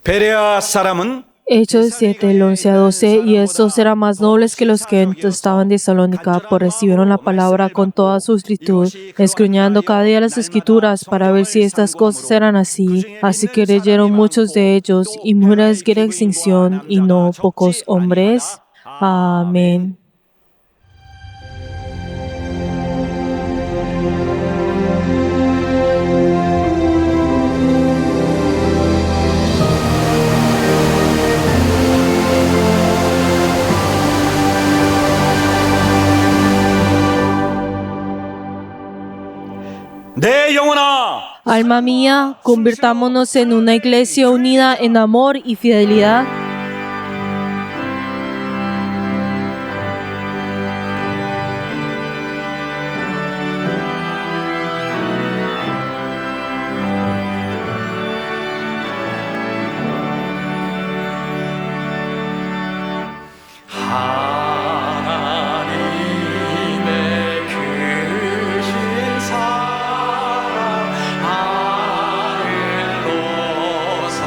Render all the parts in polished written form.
베레아 사람은 Hechos 7, el 11 a 12, y estos eran más nobles que los que estaban en Tesalónica, pues recibieron la palabra con toda su escritud, escudriñando cada día las escrituras para ver si estas cosas eran así. Así que creyeron muchos de ellos, y mujeres de extinción, y no pocos hombres. Amén. 내 영혼아, Alma mía, convirtámonos en una iglesia unida en amor y fidelidad. 하나님의 크신 사랑 하늘로서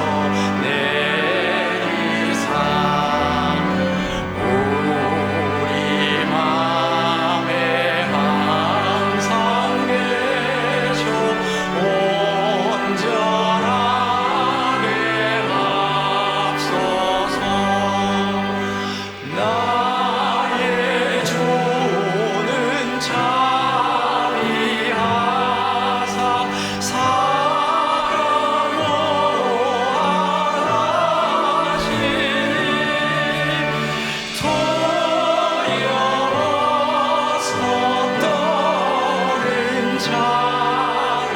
내리사 우리 맘에 항상 계셔 온전하게 앞서서 나의 주는 자비하사 사랑으로 하시니 토여서 떠는 자를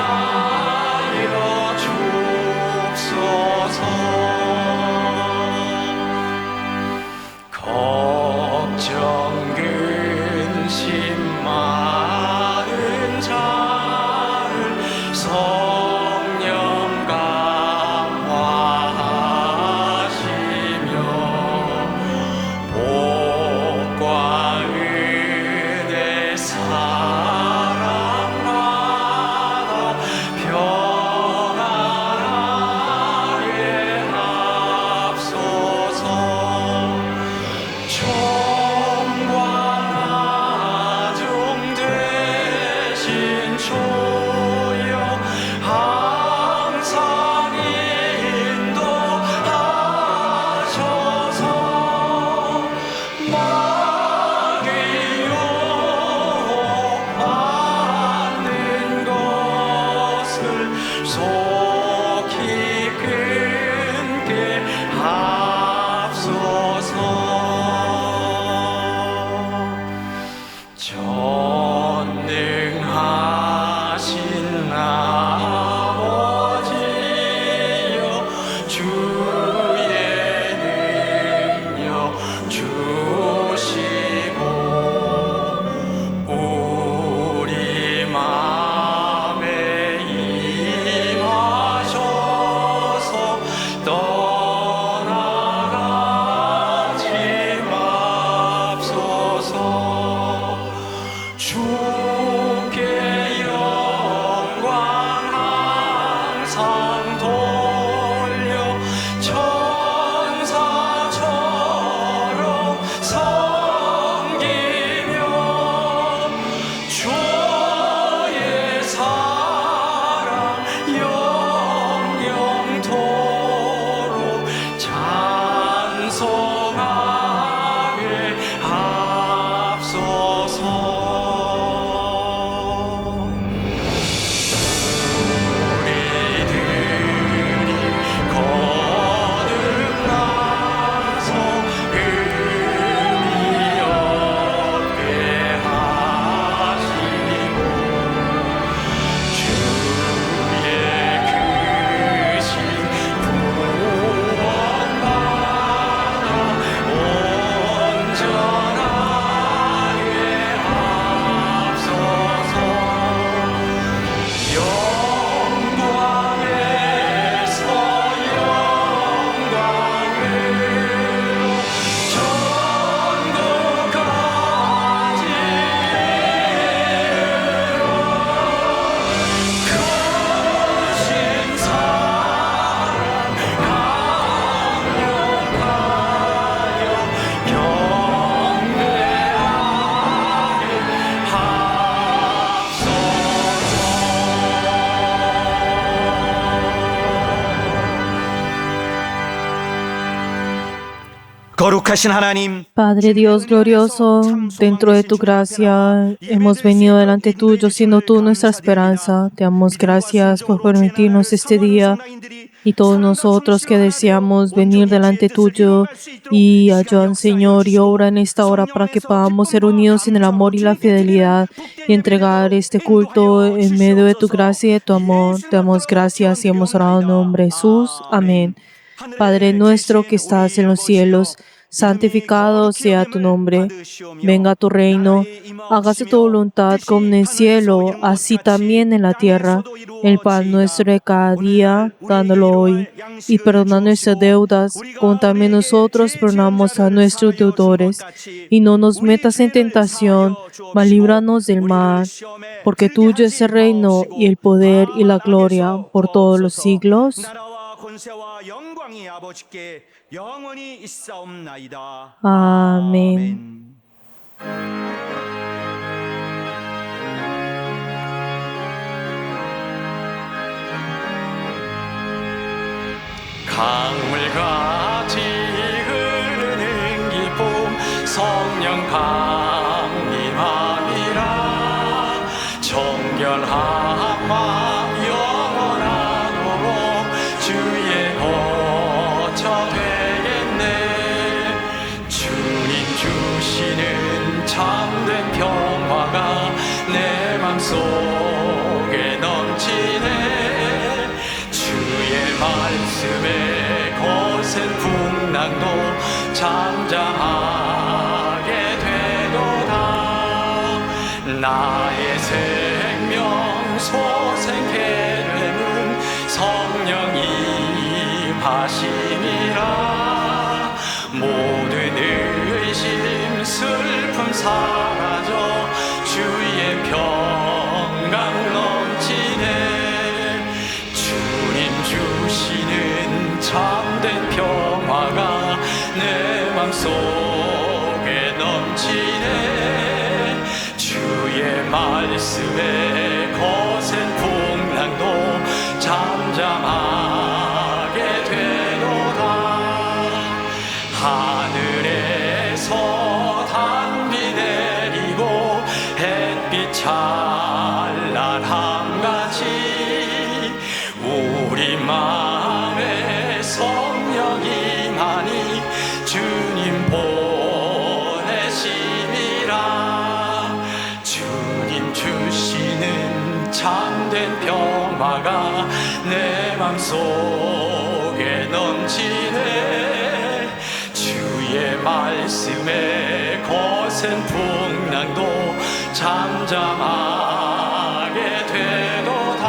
구원하여 주옵소서. 걱정 근심 많은 자를 성령 강화하시며 복과 은혜 사랑받아 평안하게 앞서서 총과 나중 되신 초여 항상 인도하셔서 마귀 유혹받는 것을 속히 끊게 하옵소서. 전능하신 아버지여 주의 능력 주시고 우리 맘에 임하셔서 떠나가지 맙소서. 주께 영광 항상 돌려 천사처럼 섬기며 주의 사랑 영영토록 찬송하게 하옵소서. 거룩하신 하나님, Padre Dios glorioso, dentro de tu gracia hemos venido delante tuyo, siendo tú nuestra esperanza. Te damos gracias por permitirnos este día y todos nosotros que deseamos venir delante tuyo y ayudan, Señor, y obra en esta hora para que podamos ser unidos en el amor y la fidelidad y entregar este culto en medio de tu gracia y de tu amor. Te damos gracias y hemos orado en nombre de Jesús. Amén. Padre nuestro que estás en los cielos, santificado sea tu nombre. Venga tu reino. Hágase tu voluntad como en el cielo, así también en la tierra. El pan nuestro de cada día, dándolo hoy. Y perdona nuestras deudas, como también nosotros perdonamos a nuestros deudores. Y no nos metas en tentación, mas líbranos del mal. Porque tuyo es el reino, y el poder, y la gloria, por todos los siglos. 권세와 영광이 아버지께 영원히 있사옵나이다. 아멘. 강물같이 흐르는 기쁨 성령 강림함이라 정결한 마음 영원하도록 주의 거처 되겠네. 주님 주시는 참된 평화가 내 맘속에 넘치네. 주의 말씀에 거센 풍랑도 잠잠하게 되도다. 나의 생명 소생케 되는 성령 임하심이라. 모든 의심 슬픔 사라져 주의 평강 넘치네. 주님 주시는 참된 평화가 내 맘속에 넘치네. 주의 말씀에 거센 풍랑도 잠잠하게 되도다. 하늘에서 단비 내리고 햇빛 찬란함같이 우리 마음에 성령이 많이 주님 보내심이라. 주님 주시는 참된 평화가 내 맘속에 넘치네. 주의 말씀에 거센 풍랑도 잠잠하게 되도다.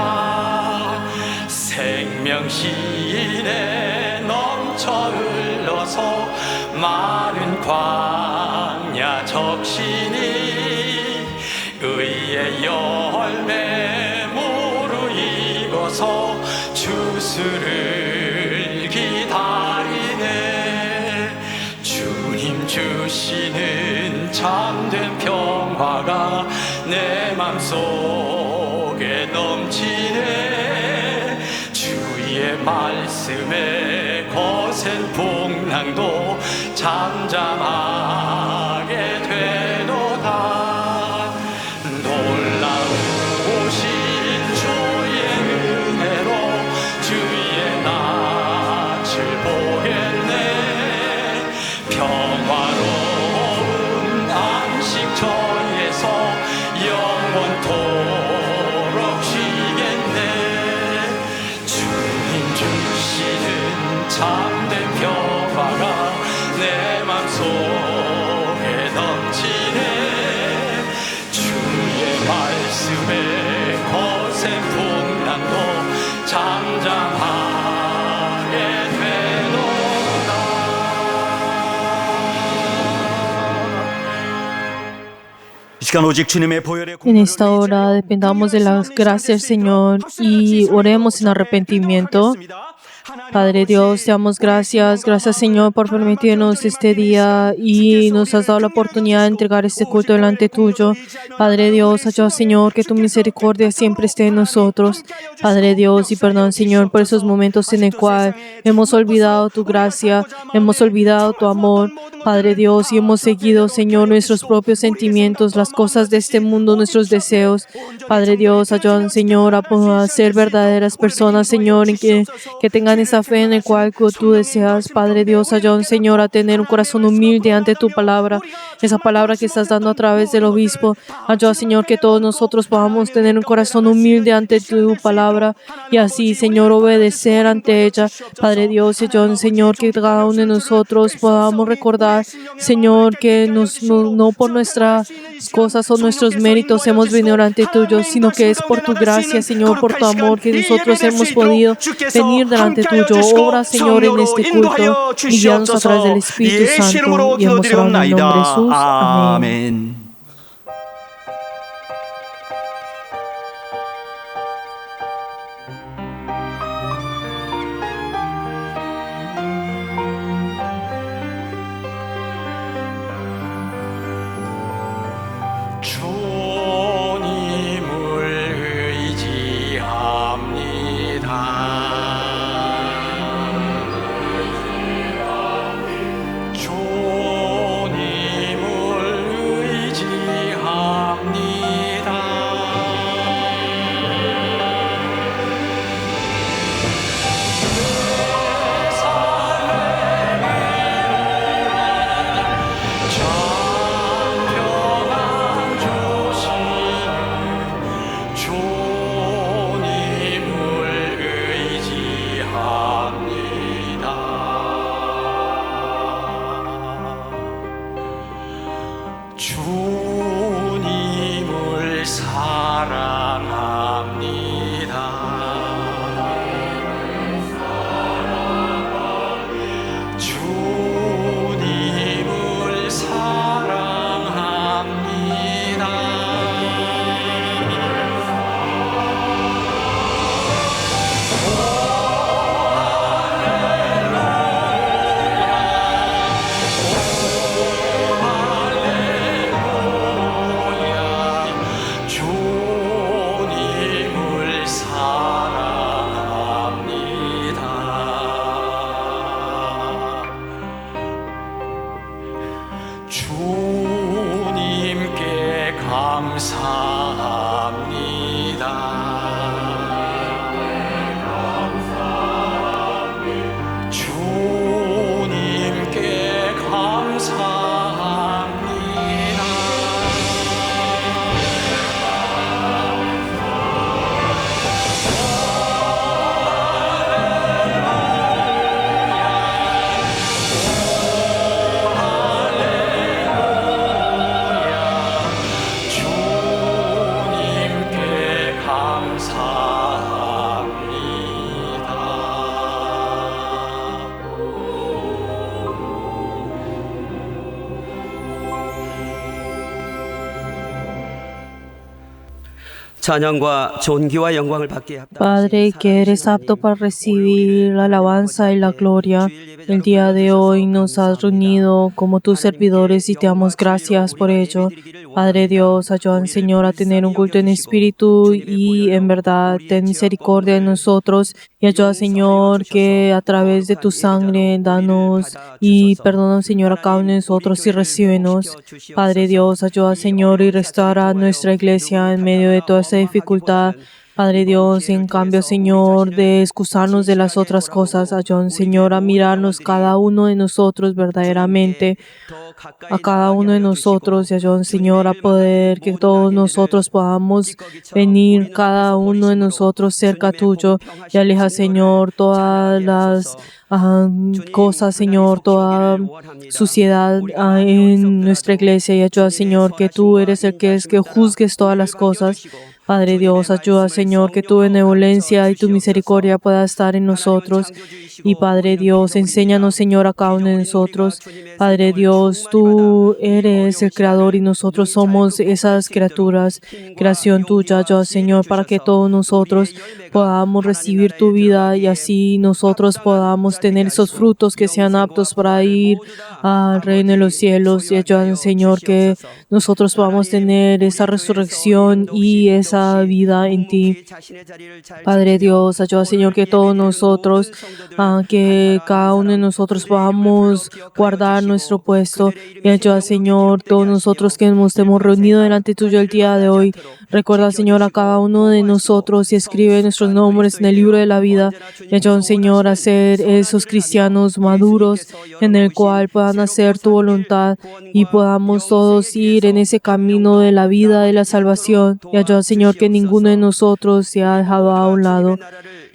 생명시인에 넘쳐 흘러서 마른 광야 적신이 의의 열매 무르익어서 주수를 기다리네. 주님 주시는 참된 평화가 내 맘속에 넘치네. 주의 말씀에 거센 풍랑도 잠잠하게 되도다. 놀라우신 주의 은혜로 주의 낯을 보겠네. 평화로운 안식처에서 영원토록 쉬겠네. 주님 주시는 참된 평화가 내 맘속에 넘치네. 주의 말씀에 거센 풍랑도 잠잠하게 되도다. 이 시간 오직 주님의 보혈의 En esta hora dependamos de las gracias del Señor y oremos en arrepentimiento. Padre Dios, te damos gracias. Gracias, Señor, por permitirnos este día y nos has dado la oportunidad de entregar este culto delante tuyo. Padre Dios, ayuda, Señor, que tu misericordia siempre esté en nosotros. Padre Dios, y perdón, Señor, por esos momentos en el cual hemos olvidado tu gracia, hemos olvidado tu amor. Padre Dios, y hemos seguido, Señor, nuestros propios sentimientos, las cosas de este mundo, nuestros deseos. Padre Dios, ayudan, Señor, a ser verdaderas personas, Señor, y que tengan esa fe en la cual tú deseas. Padre Dios, ayudan, Señor, a tener un corazón humilde ante tu palabra, esa palabra que estás dando a través del obispo. Ayuda, Señor, que todos nosotros podamos tener un corazón humilde ante tu palabra y así, Señor, obedecer ante ella. Padre Dios, ayudan, Señor, que cada uno de nosotros podamos recordar, Señor, que no por nuestras cosas o nuestros méritos hemos venido delante tuyo, sino que es por tu gracia, Señor, por tu amor que nosotros hemos podido venir delante tuyo. Obra, Señor, en este culto y guíanos a través del Espíritu Santo. Y hemos orado en el nombre de Jesús. Amén. 아멘. 주님을 의지합니다. 주님을 주님을 사랑합니다. 주님을 사랑합니다. 주님을 사랑합니다. 주님께 감사합니다. 주님께 감사합니다. 주님께 찬양과 존귀와 영광을 받게 합니다. Padre, que eres apto para recibir la alabanza y la gloria. El día de hoy nos has reunido como tus servidores y te damos gracias por ello. Padre Dios, ayúdanos, Señor, a tener un culto en espíritu y en verdad. Ten misericordia de nosotros y ayuda, Señor, que a través de tu sangre danos y perdona, Señor, a cada uno de nosotros y recíbenos. Padre Dios, ayuda, Señor, y restaura nuestra iglesia en medio de toda esta dificultad. Padre Dios, en cambio, Señor, de excusarnos de las otras cosas, ayúdanos, Señor, a mirarnos cada uno de nosotros verdaderamente, a cada uno de nosotros, y ayúdanos, Señor, a poder que todos nosotros podamos venir, cada uno de nosotros cerca tuyo, y aleja, Señor, todas las cosas, Señor, toda suciedad en nuestra iglesia, y ayuda, Señor, que tú eres el que es que juzgues todas las cosas. Padre Dios, ayuda, Señor, que tu benevolencia y tu misericordia pueda estar en nosotros. Y Padre Dios, enséñanos, Señor, a cada uno de nosotros. Padre Dios, tú eres el Creador y nosotros somos esas criaturas, creación tuya, ayuda, Señor, para que todos nosotros podamos recibir tu vida y así nosotros podamos tener esos frutos que sean aptos para ir al reino de los cielos. Y ayuda, Señor, que nosotros podamos tener esa resurrección y esa vida en ti. Padre Dios, ayuda, Señor, que todos nosotros, que cada uno de nosotros podamos guardar nuestro puesto. Y ayuda, Señor, todos nosotros que nos hemos reunido delante tuyo el día de hoy. Recuerda, Señor, a cada uno de nosotros y escribe nuestros nombres en el libro de la vida. Y ayuda, Señor, a ser esos cristianos maduros en el cual puedan hacer tu voluntad y podamos todos ir en ese camino de la vida, de la salvación. Y ayuda, Señor, que ninguno de nosotros se ha dejado a un lado.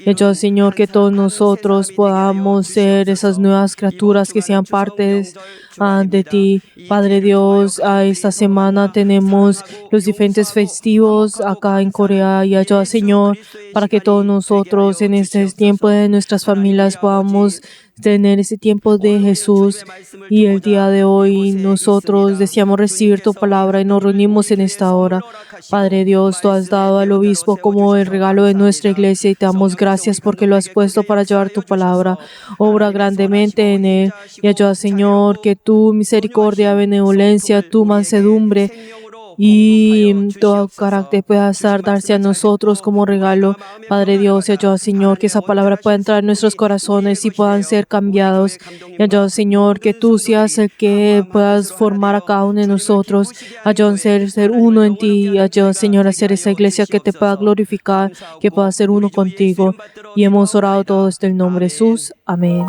Y ayuda, Señor, que todos nosotros podamos ser esas nuevas criaturas que sean partes de ti. Padre Dios, esta semana tenemos los diferentes festivos acá en Corea, y ayuda, Señor, para que todos nosotros en este tiempo de nuestras familias podamos tener ese tiempo de Jesús. Y el día de hoy nosotros deseamos recibir tu palabra y nos reunimos en esta hora. Padre Dios, tú has dado al obispo como el regalo de nuestra iglesia y te damos gracias porque lo has puesto para llevar tu palabra. Obra grandemente en él y ayuda, Señor, que tu misericordia, benevolencia, tu mansedumbre y todo carácter pueda darse a nosotros como regalo. Padre Dios, y ayuda, Señor, que esa palabra pueda entrar en nuestros corazones y puedan ser cambiados. Y ayuda, Señor, que tú seas el que puedas formar a cada uno de nosotros. Ayuda a ser uno en ti. Y ayuda, Señor, a ser esa iglesia que te pueda glorificar, que pueda ser uno contigo. Y hemos orado todo esto en el nombre de Jesús. Amén.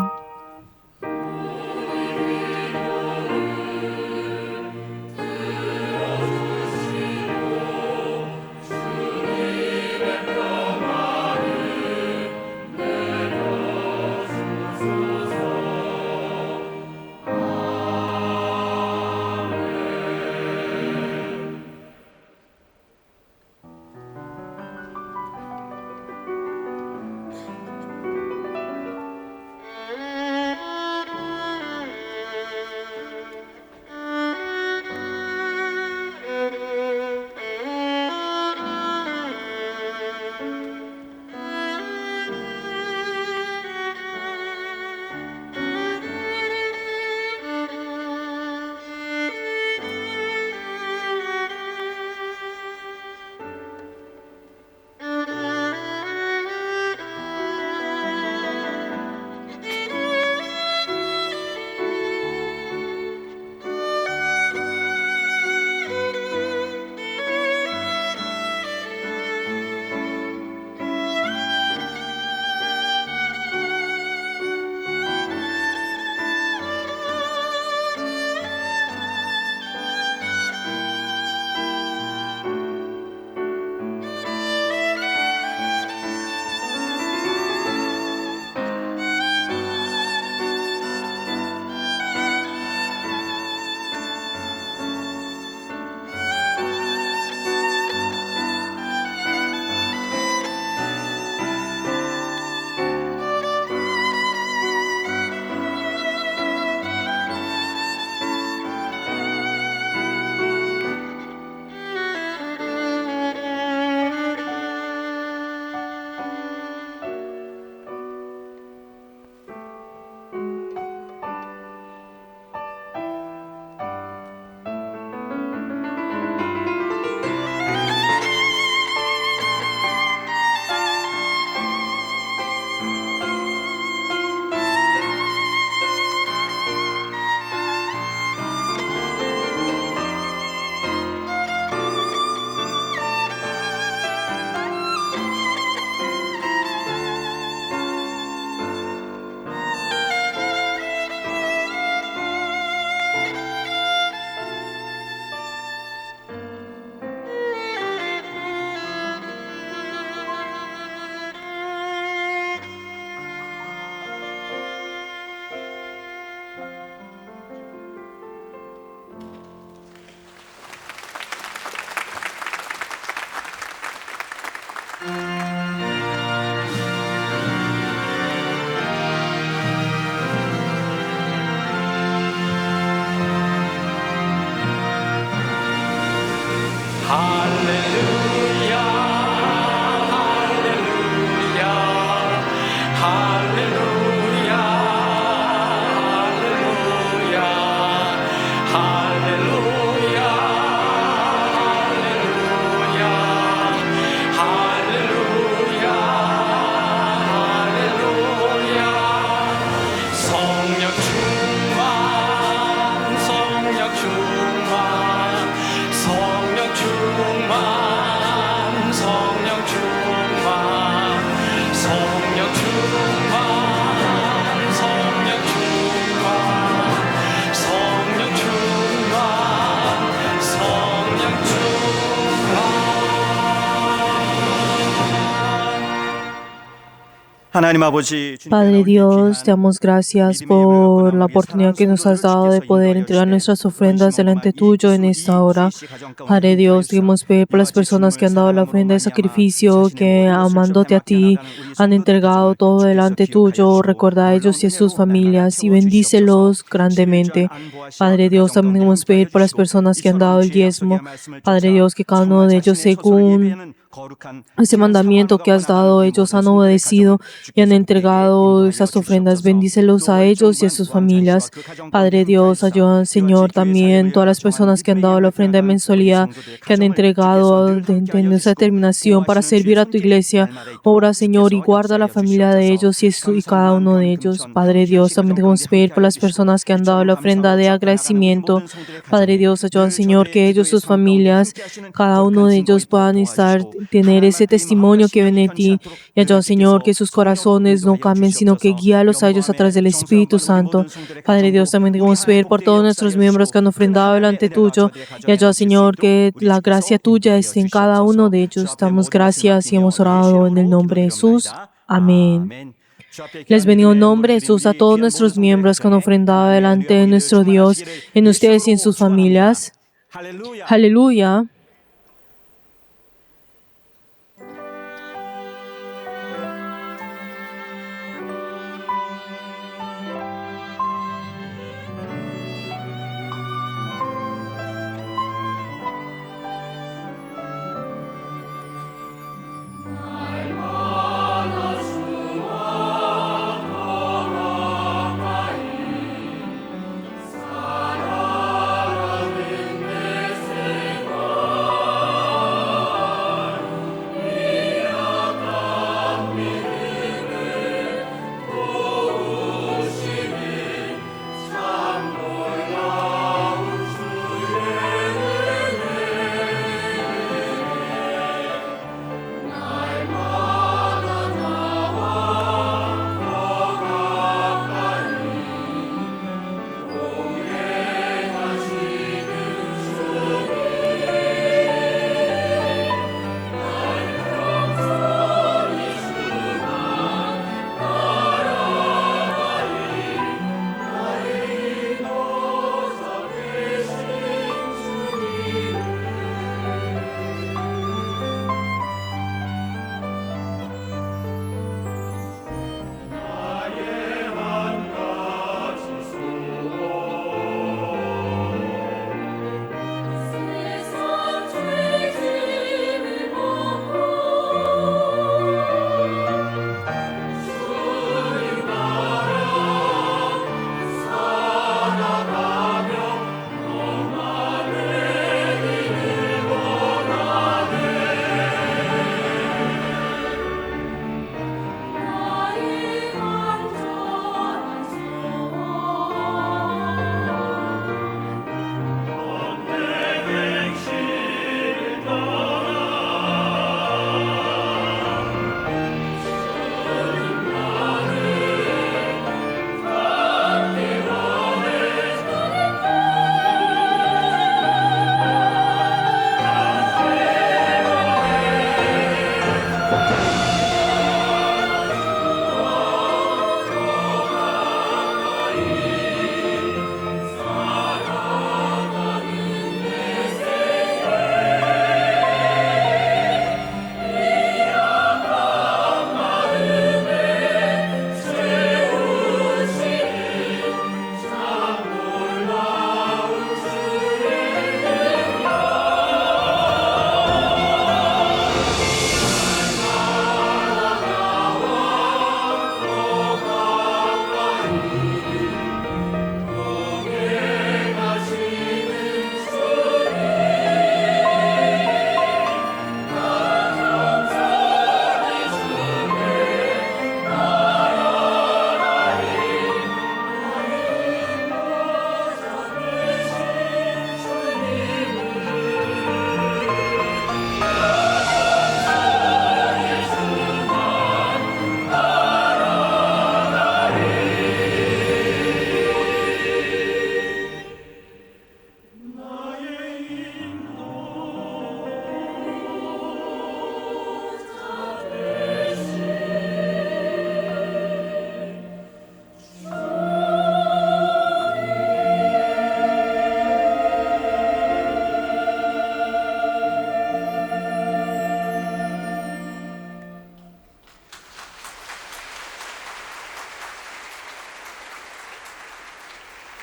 하나님 아버지 주님께 Padre 나올 Dios, te 귀한 damos gracias por la oportunidad que nos has dado de poder entregar nuestras ofrendas delante tuyo en esta hora. Padre Dios, queremos pedir por las personas que han dado la ofrenda de sacrificio, que amándote a ti, han entregado todo delante tuyo. Recuerda a ellos y a sus familias y bendícelos grandemente. Padre Dios, también queremos pedir por las personas que han dado el diezmo. Padre Dios, que cada uno de ellos, según ese mandamiento que has dado, ellos han obedecido y han entregado esas ofrendas. Bendícelos a ellos y a sus familias. Padre Dios, ayuda, Señor, también todas las personas que han dado la ofrenda de mensualidad, que han entregado de esa determinación para servir a tu iglesia. Obra, Señor, y guarda la familia de ellos y cada uno de ellos. Padre Dios, también debemos pedir por las personas que han dado la ofrenda de agradecimiento. Padre Dios, ayuda, Señor, que ellos, sus familias, cada uno de ellos puedan tener ese testimonio que viene de ti. Y ayuda, Señor, que sus corazones no cambien, sino que guíalos a ellos a través del Espíritu Santo. Padre Dios, también debemos pedir por todos nuestros miembros que han ofrendado delante tuyo. Y ayuda, Señor, que la gracia tuya esté en cada uno de ellos. Damos gracias y hemos orado en el nombre de Jesús. Amén. Les bendigo en nombre de Jesús a todos nuestros miembros que han ofrendado delante de nuestro Dios, en ustedes y en sus familias. Aleluya.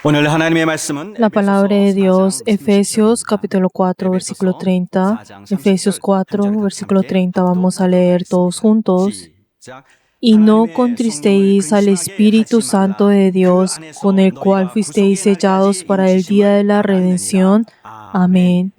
오늘 하나님의 말씀은 La palabra de Dios, Efesios capítulo 4, versículo 30. Efesios 4, versículo 30. Vamos a leer todos juntos. Y no contristéis al Espíritu Santo de Dios, con el cual fuisteis sellados para el día de la redención. Amén.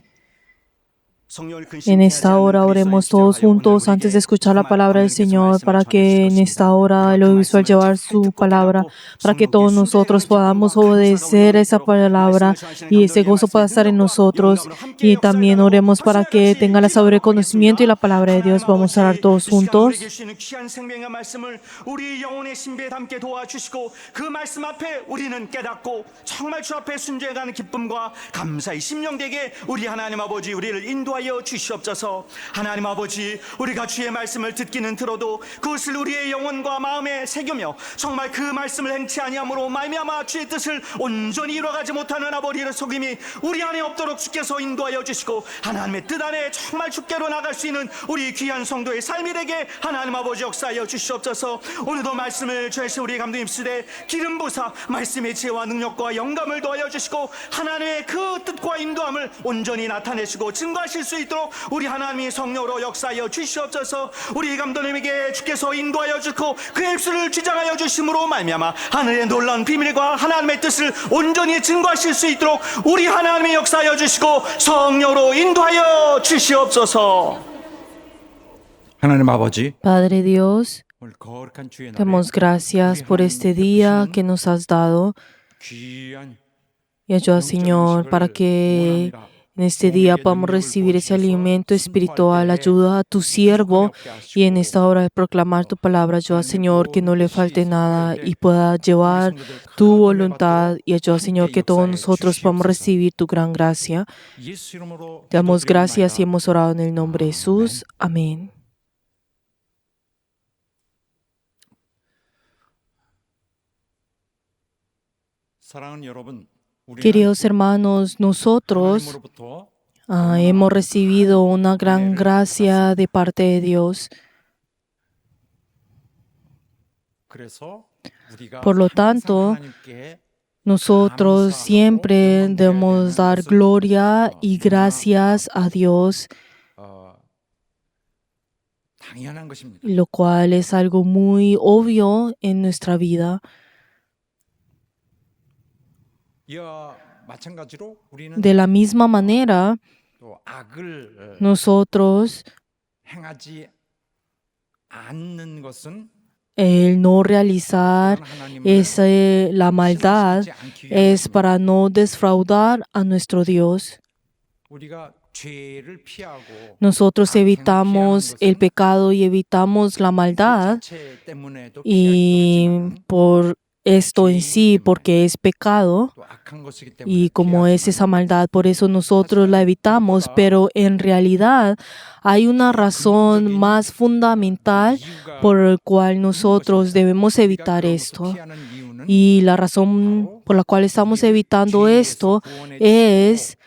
En esta hora oremos todos juntos antes de escuchar la palabra del Señor, para que en esta hora el obispo al llevar su palabra, para que todos nosotros podamos obedecer esa palabra y ese gozo pueda estar en nosotros. Y también oremos para que tenga la sabiduría, el conocimiento y la palabra de Dios. Vamos a orar todos juntos. 귀한 생명의 말씀을 우리 영혼의 신비에 담게 도와주시고 그 말씀 앞에 우리는 깨닫고 정말 주 앞에 순종해가는 기쁨과 감사의 심령되게 우리 하나님 아버지 우리를 인도하여 주시옵소서. 하나님 아버지 우리가 주의 말씀을 듣기는 들어도 그것을 우리의 영혼과 마음에 새기며 정말 그 말씀을 행치 아니함으로 말미암아 주의 뜻을 온전히 이루어가지 못하는 아버지의 속임이 우리 안에 없도록 주께서 인도하여 주시고 하나님의 뜻 안에 정말 주께로 나갈 수 있는 우리 귀한 성도의 삶이 되게 하나님 아버지 역사하여 주시옵소서. 오늘도 말씀을 주에서 우리 감독님 쓰되 기름 부사 말씀의 지혜와 능력과 영감을 더하여 주시고 하나님의 그 뜻과 인도함을 온전히 나타내시고 증거하실 수 있도록 우리 하나님이 성령으로 역사하여 주시옵소서. 우리 감독님에게 주께서 인도하여 주고 그의 입술을 주장하여 주심으로 말미암아 하늘의 놀라운 비밀과 하나님의 뜻을 온전히 증거하실 수 있도록 우리 하나님이 역사하여 주시고 성령으로 인도하여 주시옵소서. 하나님 아버지, Padre Dios, 오늘 거룩한 주의 te 날에 damos gracias por este día que nos has dado 귀한 y ayuda, Señor, para que en este día podamos recibir ese alimento espiritual. Ayuda a tu siervo y en esta hora de proclamar tu palabra, ayuda, Señor, que no le falte nada y pueda llevar tu voluntad. Y ayuda, Señor, que todos nosotros podamos recibir tu gran gracia. 예수 이름으로 Te damos gracias y 기도드리옵나이다. hemos orado en el nombre de Jesús. Amén. 사랑하는 여러분, 우리는 Queridos hermanos, nosotros 하나님으로부터 hemos recibido una gran gracia de parte de Dios. 그래서 우리가 Por lo 항상 tanto, 하나님께 nosotros siempre debemos dar gloria y gracias a Dios, 당연한 것입니다. lo cual es algo muy obvio en nuestra vida. 이와 마찬가지로 우리는 De la misma manera, 또 악을 nosotros 행하지 않는 것은 el no realizar la maldad es para no defraudar a nuestro Dios. 우리가 죄를 피하고 Nosotros evitamos el pecado y evitamos la maldad, 자체 때문에도 y por esto en sí, porque es pecado 또 악한 것이기 때문에 y como es esa maldad, por eso nosotros la evitamos, pero en realidad hay una razón más fundamental por la cual nosotros debemos evitar esto. Y la razón por la cual estamos evitando esto es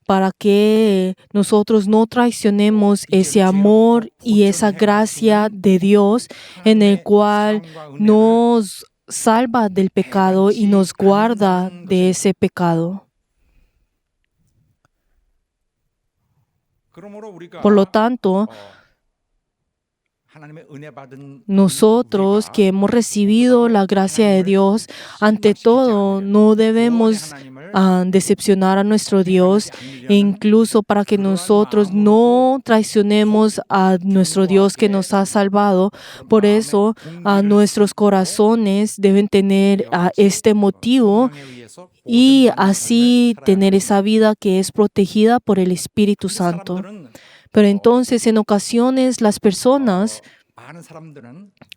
para que nosotros no traicionemos ese amor y esa gracia de Dios en el cual nos salva del pecado y nos guarda de ese pecado. Por lo tanto, nosotros que hemos recibido la gracia de Dios, ante todo no debemos decepcionar a nuestro Dios, e incluso para que nosotros no traicionemos a nuestro Dios que nos ha salvado. Por eso nuestros corazones deben tener este motivo y así tener esa vida que es protegida por el Espíritu Santo. Pero entonces en ocasiones las personas,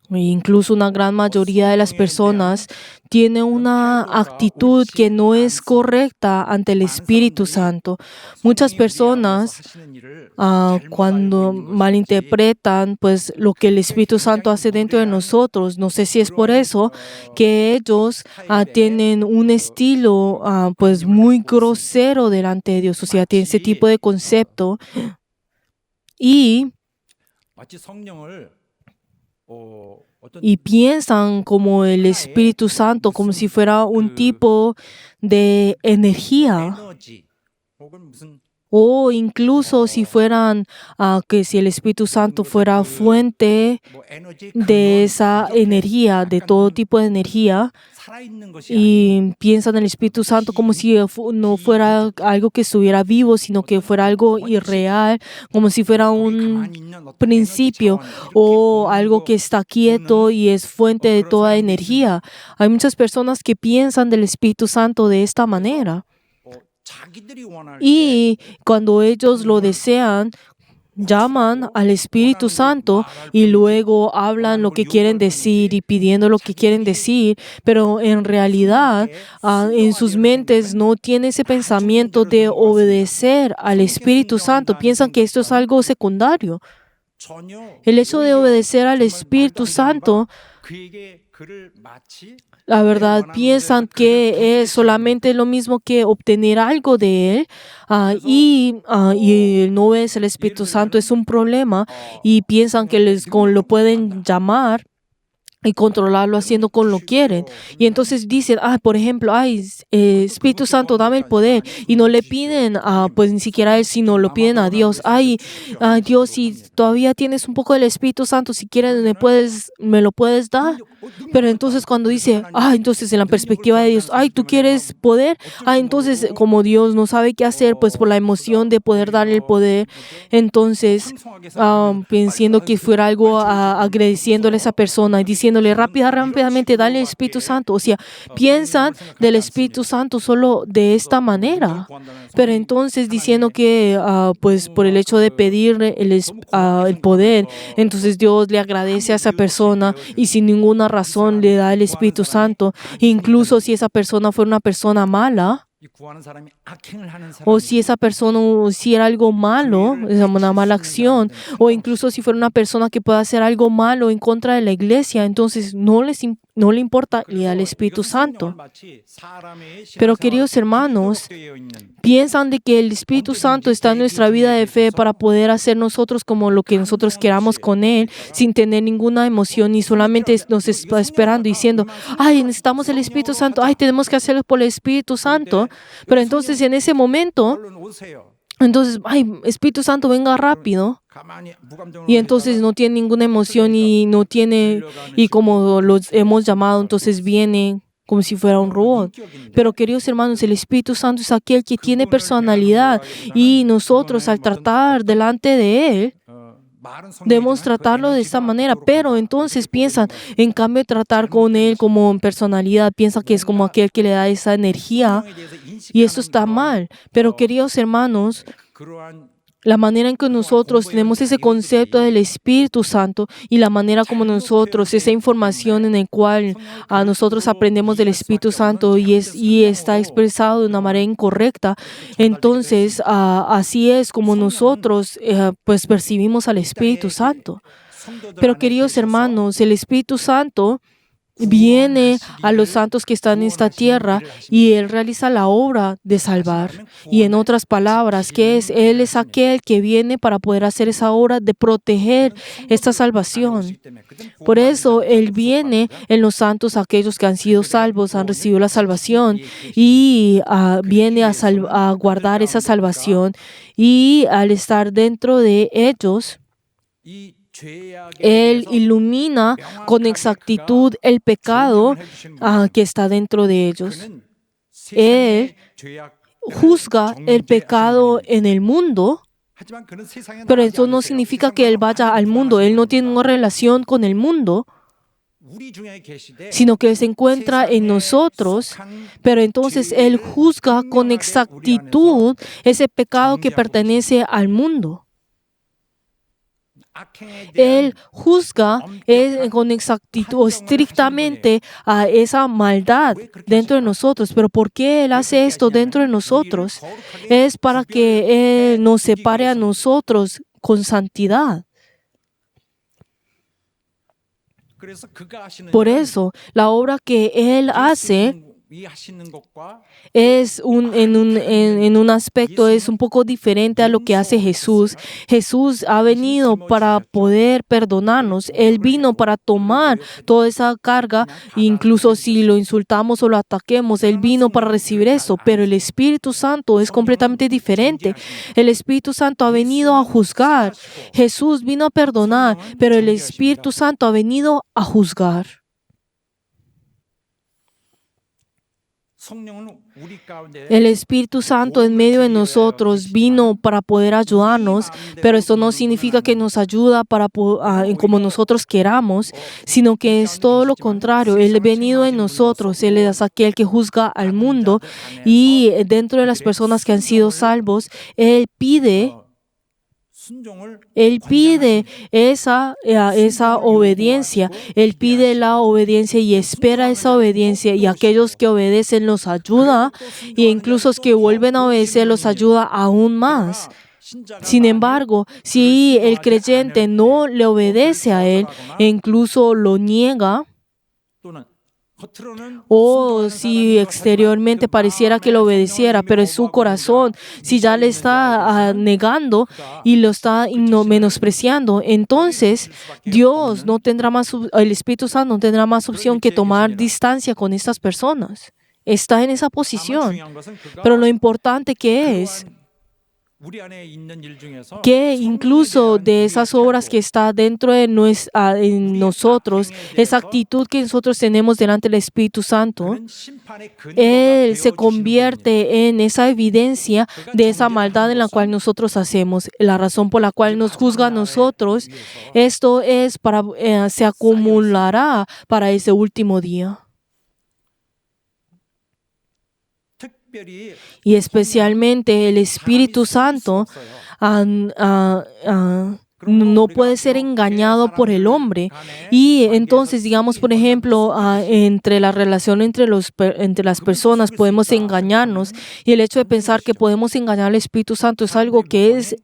incluso una gran mayoría de las personas, tiene una actitud que no es correcta ante el Espíritu Santo. Muchas personas cuando malinterpretan pues lo que el Espíritu Santo hace dentro de nosotros, no sé si es por eso que ellos tienen un estilo pues muy grosero delante de Dios, o sea, tienen ese tipo de concepto. Y y piensan como el Espíritu Santo, como si fuera un tipo de energía. 에너지 혹은 무슨 O incluso si fueran, que si el Espíritu Santo fuera fuente 뭐 에너지 de esa energía, de todo tipo de energía, 살아있는 것이 y piensan en el Espíritu Santo como si no fuera algo que estuviera vivo, sino que fuera algo irreal, como si fuera un 가만히 있는 어떤 principio o algo que está quieto y es fuente de toda energía. Hay muchas personas que piensan del Espíritu Santo de esta manera. 자기들이 원할 때 Y cuando ellos lo desean, llaman al Espíritu Santo y luego hablan lo que quieren decir y pidiendo lo que quieren decir, pero en realidad en sus mentes no tiene ese pensamiento de obedecer al Espíritu Santo. Piensan que esto es algo secundario. 전혀 El hecho de obedecer al Espíritu Santo, 그에게 그를 마치 la verdad, piensan que es solamente lo mismo que obtener algo de Él y no es el Espíritu Santo, es un problema y piensan que lo pueden llamar y controlarlo haciendo con lo quieren. Y entonces dicen, por ejemplo, Espíritu Santo, dame el poder. Y no le piden pues ni siquiera a Él, sino lo piden a Dios. Dios, si todavía tienes un poco del Espíritu Santo, si quieres me lo puedes dar. Pero entonces cuando dice, entonces en la perspectiva de Dios, tú quieres poder, entonces como Dios no sabe qué hacer, pues por la emoción de poder darle el poder, entonces pensando que fuera algo agradeciéndole a esa persona y diciéndole rápidamente, dale el Espíritu Santo. O sea, piensan del Espíritu Santo solo de esta manera. Pero entonces diciendo que pues por el hecho de pedirle el poder, entonces Dios le agradece a esa persona y sin ninguna razón le da el Espíritu Santo. Incluso si esa persona fuera una persona mala, 이 구하는 사람이 악행을 하는 o 사람이 si esa persona hiciera algo malo, es una mala acción, o incluso si fuera una persona que pueda hacer algo malo en contra de la iglesia, entonces no le importa le da el Espíritu Santo. Pero queridos hermanos, piensan de que el Espíritu Santo está en nuestra vida de fe para poder hacer nosotros como lo que nosotros queramos con Él, sin tener ninguna emoción y solamente nos está esperando diciendo, necesitamos el Espíritu Santo, tenemos que hacerlo por el Espíritu Santo. Pero entonces en ese momento, entonces, Espíritu Santo, venga rápido. Y entonces no tiene ninguna emoción y no tiene, y como los hemos llamado, entonces viene como si fuera un robot. Pero queridos hermanos, el Espíritu Santo es aquel que tiene personalidad y nosotros al tratar delante de Él, debemos tratarlo de esta manera, pero entonces piensan, en cambio de tratar con Él como en personalidad, piensan que es como aquel que le da esa energía y eso está mal. Pero queridos hermanos, la manera en que nosotros tenemos ese concepto del Espíritu Santo y la manera como nosotros, esa información en la cual nosotros aprendemos del Espíritu Santo y está expresado de una manera incorrecta, entonces así es como nosotros pues percibimos al Espíritu Santo. Pero queridos hermanos, el Espíritu Santo viene a los santos que están en esta tierra y Él realiza la obra de salvar. Y en otras palabras, ¿qué es? Él es aquel que viene para poder hacer esa obra de proteger esta salvación. Por eso Él viene en los santos, aquellos que han sido salvos, han recibido la salvación y viene a guardar esa salvación. Y al estar dentro de ellos, Él ilumina con exactitud el pecado que está dentro de ellos. Él juzga el pecado en el mundo, pero eso no significa que Él vaya al mundo. Él no tiene una relación con el mundo, sino que se encuentra en nosotros, pero entonces Él juzga con exactitud ese pecado que pertenece al mundo. Él juzga con exactitud o estrictamente a esa maldad dentro de nosotros. Pero ¿por qué Él hace esto dentro de nosotros? Es para que Él nos separe a nosotros con santidad. Por eso, la obra que Él hace 하시는 것과 en un aspecto es un poco diferente a lo que hace Jesús. Jesús ha venido para poder perdonarnos. Él vino para tomar toda esa carga, incluso si lo insultamos o lo ataquemos, Él vino para recibir eso. Pero el Espíritu Santo es completamente diferente. El Espíritu Santo ha venido a juzgar. Jesús vino a perdonar, pero el Espíritu Santo ha venido a juzgar. El Espíritu Santo en medio de nosotros vino para poder ayudarnos, pero esto no significa que nos ayuda como nosotros queramos, sino que es todo lo contrario. Él ha venido en nosotros, Él es aquel que juzga al mundo, y dentro de las personas que han sido salvos, Él pide esa obediencia. Él pide la obediencia y espera esa obediencia. Y aquellos que obedecen los ayuda. E incluso los que vuelven a obedecer los ayuda aún más. Sin embargo, si el creyente no le obedece a Él e incluso lo niega, o si exteriormente pareciera que lo obedeciera, pero en su corazón, si ya le está negando y lo está menospreciando, entonces Dios no tendrá el Espíritu Santo no tendrá más opción que tomar distancia con estas personas. Está en esa posición. Pero lo importante que es que incluso de esas obras que está dentro de en nosotros, esa actitud que nosotros tenemos delante del Espíritu Santo, Él se convierte en esa evidencia de esa maldad en la cual nosotros hacemos. La razón por la cual nos juzga a nosotros, esto es se acumulará para ese último día. Y especialmente el Espíritu Santo no puede ser engañado por el hombre. Y entonces, digamos, por ejemplo, entre la relación entre las personas podemos engañarnos. Y el hecho de pensar que podemos engañar al Espíritu Santo es algo que es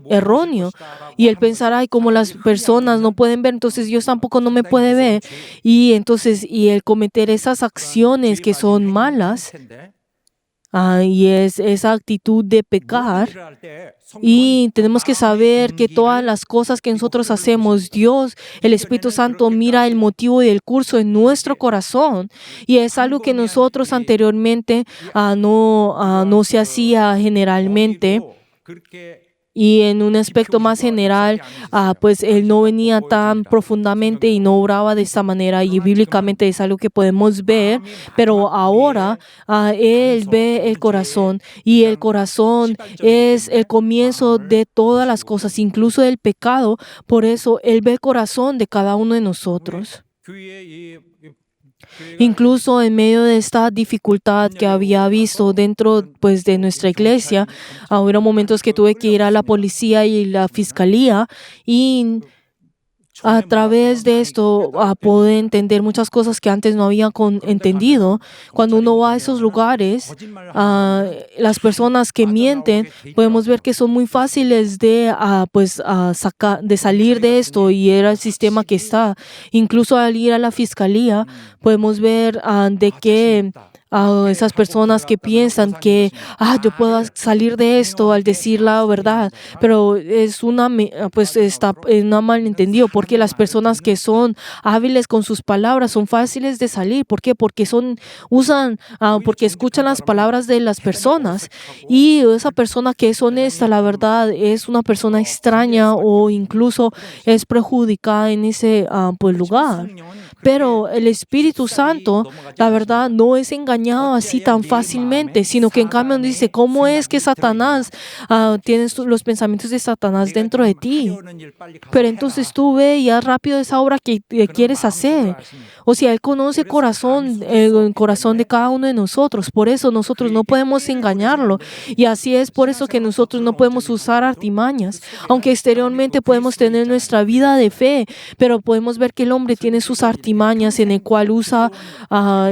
erróneo. Y el pensar, ay, como las personas no pueden ver, entonces Dios tampoco no me puede ver. Y entonces, el cometer esas acciones que son malas, y es esa actitud de pecar. Y tenemos que saber que todas las cosas que nosotros hacemos, Dios, el Espíritu Santo, mira el motivo y el curso en nuestro corazón. Y es algo que nosotros anteriormente no se hacía generalmente. Y en un aspecto más general, pues Él no venía tan profundamente y no obraba de esta manera. Y bíblicamente es algo que podemos ver, pero ahora Él ve el corazón. Y el corazón es el comienzo de todas las cosas, incluso del pecado. Por eso Él ve el corazón de cada uno de nosotros. Incluso en medio de esta dificultad que había visto dentro de nuestra iglesia, hubo momentos que tuve que ir a la policía y la fiscalía, y a través de esto pude entender muchas cosas que antes no había entendido. Cuando uno va a esos lugares, las personas que mienten, podemos ver que son muy fáciles de salir de esto, y era el sistema que está. Incluso al ir a la fiscalía, podemos ver de que esas personas que piensan que yo puedo salir de esto al decir la verdad, pero es una malentendido, porque las personas que son hábiles con sus palabras son fáciles de salir. ¿Por qué? Porque porque escuchan las palabras de las personas, y esa persona que es honesta, la verdad, es una persona extraña o incluso es perjudicada en ese lugar. Pero el Espíritu Santo, la verdad, no es engañado así tan fácilmente, sino que en cambio dice, ¿cómo es que Satanás tienes los pensamientos de Satanás dentro de ti? Pero entonces tú ve y haz rápido esa obra que quieres hacer. O sea, Él conoce el corazón de cada uno de nosotros. Por eso nosotros no podemos engañarlo. Y así es por eso que nosotros no podemos usar artimañas. Aunque exteriormente podemos tener nuestra vida de fe, pero podemos ver que el hombre tiene sus artimañas en el cual usa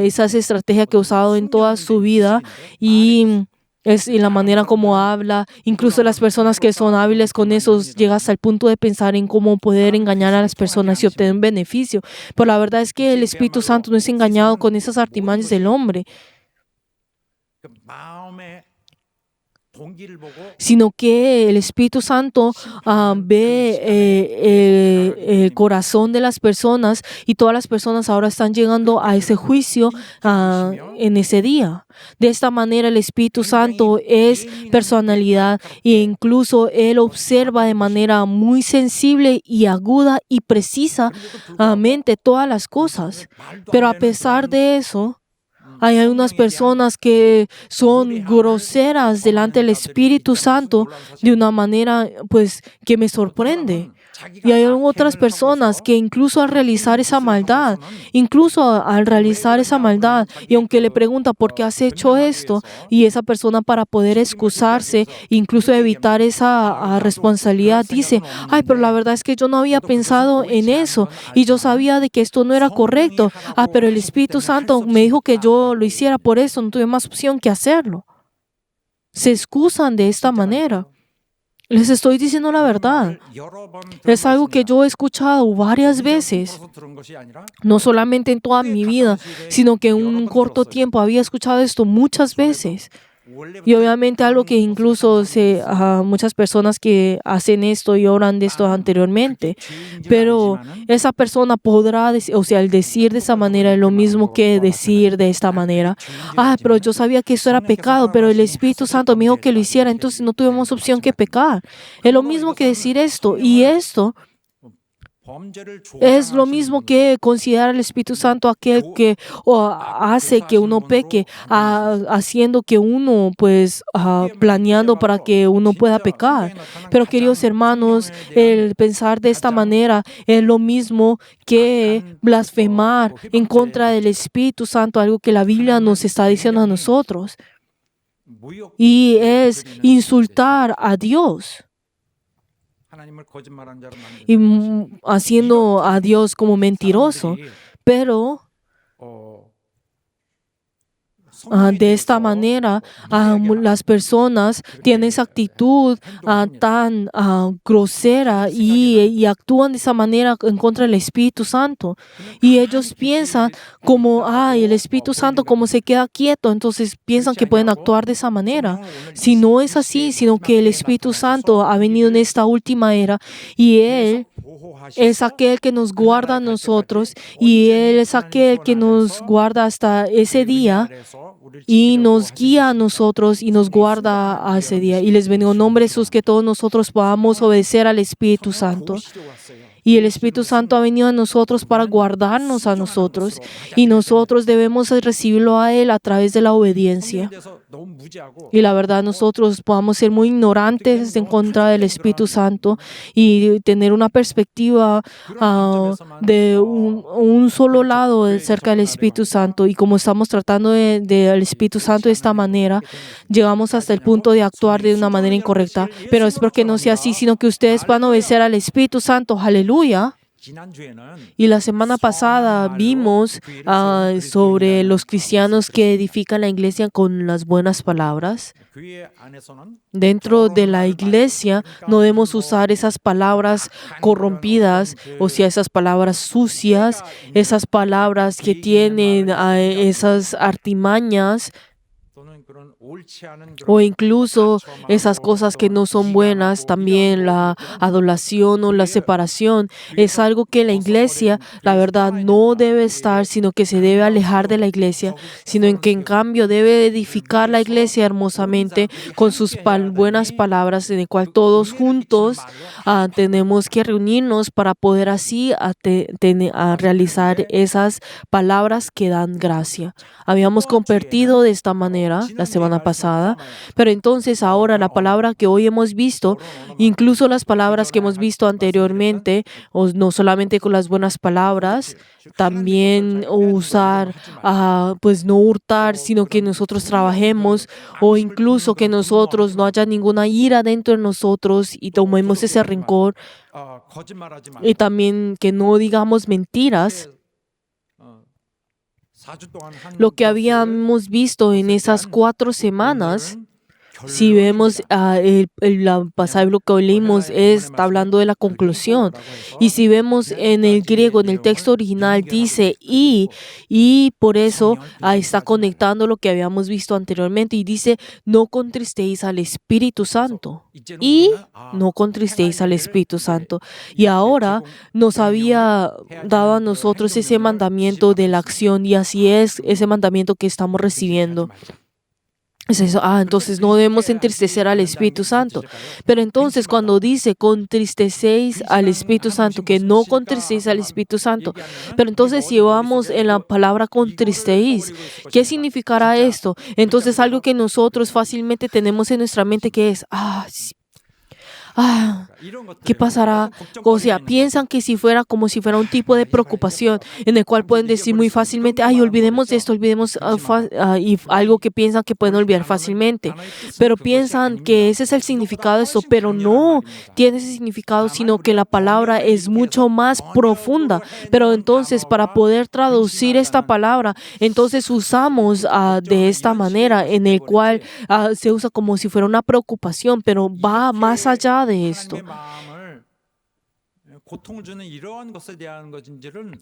esas estrategias que ha usado en toda su vida, y Y la manera como habla, incluso las personas que son hábiles con eso, llega hasta el punto de pensar en cómo poder engañar a las personas y obtener un beneficio. Pero la verdad es que el Espíritu Santo no es engañado con esas artimañas del hombre, 그 마음의 동기를 보고 sino que el Espíritu Santo ve el corazón de las personas, y todas las personas ahora están llegando a ese juicio en ese día. De esta manera el Espíritu Santo es personalidad, e incluso Él observa de manera muy sensible y aguda y precisamente todas las cosas. Pero a pesar de eso, hay unas personas que son groseras delante del Espíritu Santo de una manera pues que me sorprende. Y hay otras personas que incluso al realizar esa maldad, y aunque le pregunta por qué has hecho esto, y esa persona para poder excusarse, incluso evitar esa responsabilidad, dice, ay, pero la verdad es que yo no había pensado en eso, y yo sabía de que esto no era correcto, pero el Espíritu Santo me dijo que yo lo hiciera, por eso no tuve más opción que hacerlo. Se excusan de esta manera. Les estoy diciendo la verdad. Es algo que yo he escuchado varias veces, no solamente en toda mi vida, sino que en un corto tiempo había escuchado esto muchas veces. Y obviamente algo que incluso muchas personas que hacen esto y oran de esto anteriormente, pero esa persona podrá decir, el decir de esa manera es lo mismo que decir de esta manera. Pero yo sabía que eso era pecado, pero el Espíritu Santo me dijo que lo hiciera, entonces no tuvimos opción que pecar. Es lo mismo que decir esto, y esto es lo mismo que considerar al Espíritu Santo aquel que hace que uno peque, haciendo que uno, planeando para que uno pueda pecar. Pero queridos hermanos, el pensar de esta manera es lo mismo que blasfemar en contra del Espíritu Santo, algo que la Biblia nos está diciendo a nosotros, y es insultar a Dios. Y haciendo a Dios como mentiroso. Pero de esta manera las personas tienen esa actitud tan grosera y actúan de esa manera en contra del Espíritu Santo, y ellos piensan como el Espíritu Santo como se queda quieto, entonces piensan que pueden actuar de esa manera. Si no es así, sino que el Espíritu Santo ha venido en esta última era, y Él es aquel que nos guarda a nosotros, y Él es aquel que nos guarda hasta ese día, y nos guía a nosotros y nos guarda a ese día. Y les bendigo en nombre de Jesús, que todos nosotros podamos obedecer al Espíritu Santo. Y el Espíritu Santo ha venido a nosotros para guardarnos a nosotros, y nosotros debemos recibirlo a Él a través de la obediencia. Y la verdad, nosotros podamos ser muy ignorantes en contra del Espíritu Santo y tener una perspectiva de un solo lado acerca del Espíritu Santo. Y como estamos tratando del Espíritu Santo de esta manera, llegamos hasta el punto de actuar de una manera incorrecta. Pero espero que no sea así, sino que ustedes puedan obedecer al Espíritu Santo. ¡Aleluya! Y la semana pasada vimos sobre los cristianos que edifican la iglesia con las buenas palabras. Dentro de la iglesia no debemos usar esas palabras corrompidas, esas palabras sucias, esas palabras que tienen esas artimañas, o incluso esas cosas que no son buenas. También la adoración o la separación es algo que la iglesia, la verdad, no debe estar, sino que se debe alejar de la iglesia, sino en cambio debe edificar la iglesia hermosamente con sus buenas palabras, en el cual todos juntos tenemos que reunirnos para poder así realizar esas palabras que dan gracia. Habíamos compartido de esta manera la semana pasada, pero entonces ahora la palabra que hoy hemos visto, incluso las palabras que hemos visto anteriormente, no solamente con las buenas palabras, también usar, no hurtar, sino que nosotros trabajemos, o incluso que nosotros no haya ninguna ira dentro de nosotros y tomemos ese rencor, y también que no digamos mentiras. Lo que habíamos visto en esas 4 semanas Si vemos el pasaje que hoy leímos, está hablando de la conclusión. Y si vemos en el griego, en el texto original, dice y por eso está conectando lo que habíamos visto anteriormente y dice, no contristéis al Espíritu Santo. Y no contristéis al Espíritu Santo. Y ahora nos había dado a nosotros ese mandamiento de la acción y así es ese mandamiento que estamos recibiendo. Es eso. Entonces no debemos entristecer al Espíritu Santo. Pero entonces cuando dice contristecéis al Espíritu Santo, que no contristéis al Espíritu Santo. Pero entonces si vamos en la palabra contristéis, ¿qué significará esto? Entonces algo que nosotros fácilmente tenemos en nuestra mente que es, ¿qué pasará? O sea, piensan que si fuera como si fuera un tipo de preocupación en el cual pueden decir muy fácilmente, olvidemos de esto, olvidemos y algo que piensan que pueden olvidar fácilmente. Pero piensan que ese es el significado de esto, pero no tiene ese significado, sino que la palabra es mucho más profunda. Pero entonces, para poder traducir esta palabra, entonces usamos de esta manera en el cual se usa como si fuera una preocupación, pero va más allá de esto.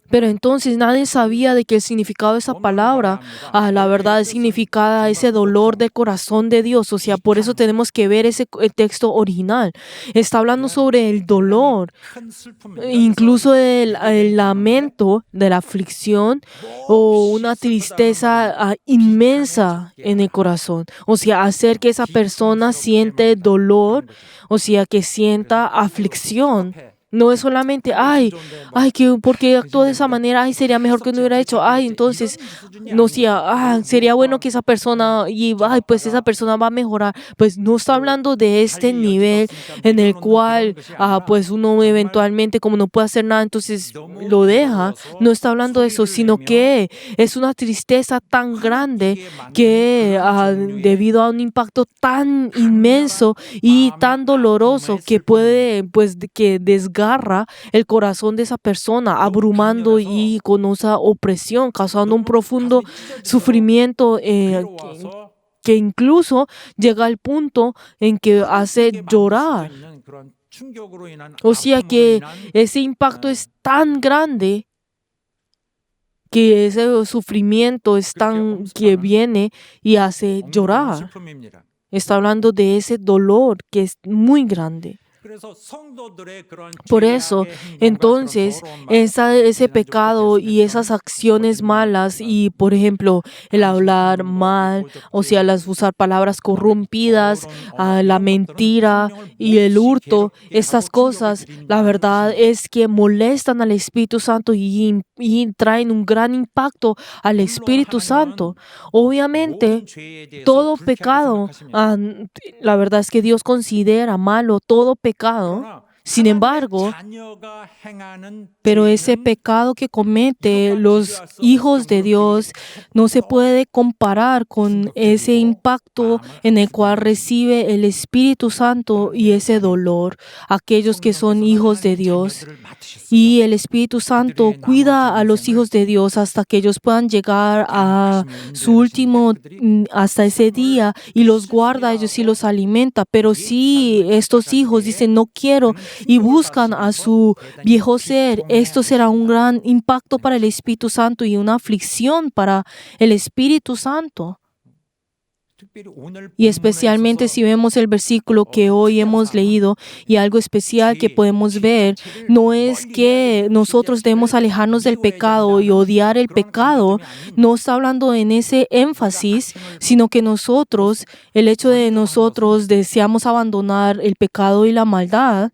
Pero entonces nadie sabía de que el significado de esa palabra, la verdad, significaba ese dolor del corazón de Dios. O sea, por eso tenemos que ver el texto original. Está hablando sobre el dolor, incluso el lamento de la aflicción o una tristeza inmensa en el corazón. O sea, hacer que esa persona siente dolor, o sea, que sienta aflicción. No es solamente, ¿por qué actuó de esa manera? Sería mejor que no hubiera hecho. Entonces, no sea, sería bueno que esa persona, pues esa persona va a mejorar. Pues no está hablando de este nivel en el cual, pues uno eventualmente, como no puede hacer nada, entonces lo deja. No está hablando de eso, sino que es una tristeza tan grande que debido a un impacto tan inmenso y tan doloroso que puede, pues, que desgarra el corazón de esa persona, abrumando y con esa opresión, causando un profundo sufrimiento que incluso llega al punto en que hace llorar. O sea que ese impacto es tan grande que ese sufrimiento es tan que viene y hace llorar. Está hablando de ese dolor que es muy grande. Por eso, entonces, ese pecado y esas acciones malas y, por ejemplo, el hablar mal, o sea, usar palabras corrompidas, la mentira y el hurto, estas cosas, la verdad es que molestan al Espíritu Santo y traen un gran impacto al Espíritu Santo. Obviamente, todo pecado, la verdad es que Dios considera malo todo pecado. Sin embargo, pero ese pecado que cometen los hijos de Dios no se puede comparar con ese impacto en el cual recibe el Espíritu Santo y ese dolor, aquellos que son hijos de Dios. Y el Espíritu Santo cuida a los hijos de Dios hasta que ellos puedan llegar a su último, hasta ese día, y los guarda a ellos y los alimenta. Pero si estos hijos dicen no quiero y buscan a su viejo ser, esto será un gran impacto para el Espíritu Santo y una aflicción para el Espíritu Santo. Y especialmente si vemos el versículo que hoy hemos leído, y algo especial que podemos ver, no es que nosotros debemos alejarnos del pecado y odiar el pecado, no está hablando en ese énfasis, sino que nosotros, el hecho de nosotros deseamos abandonar el pecado y la maldad,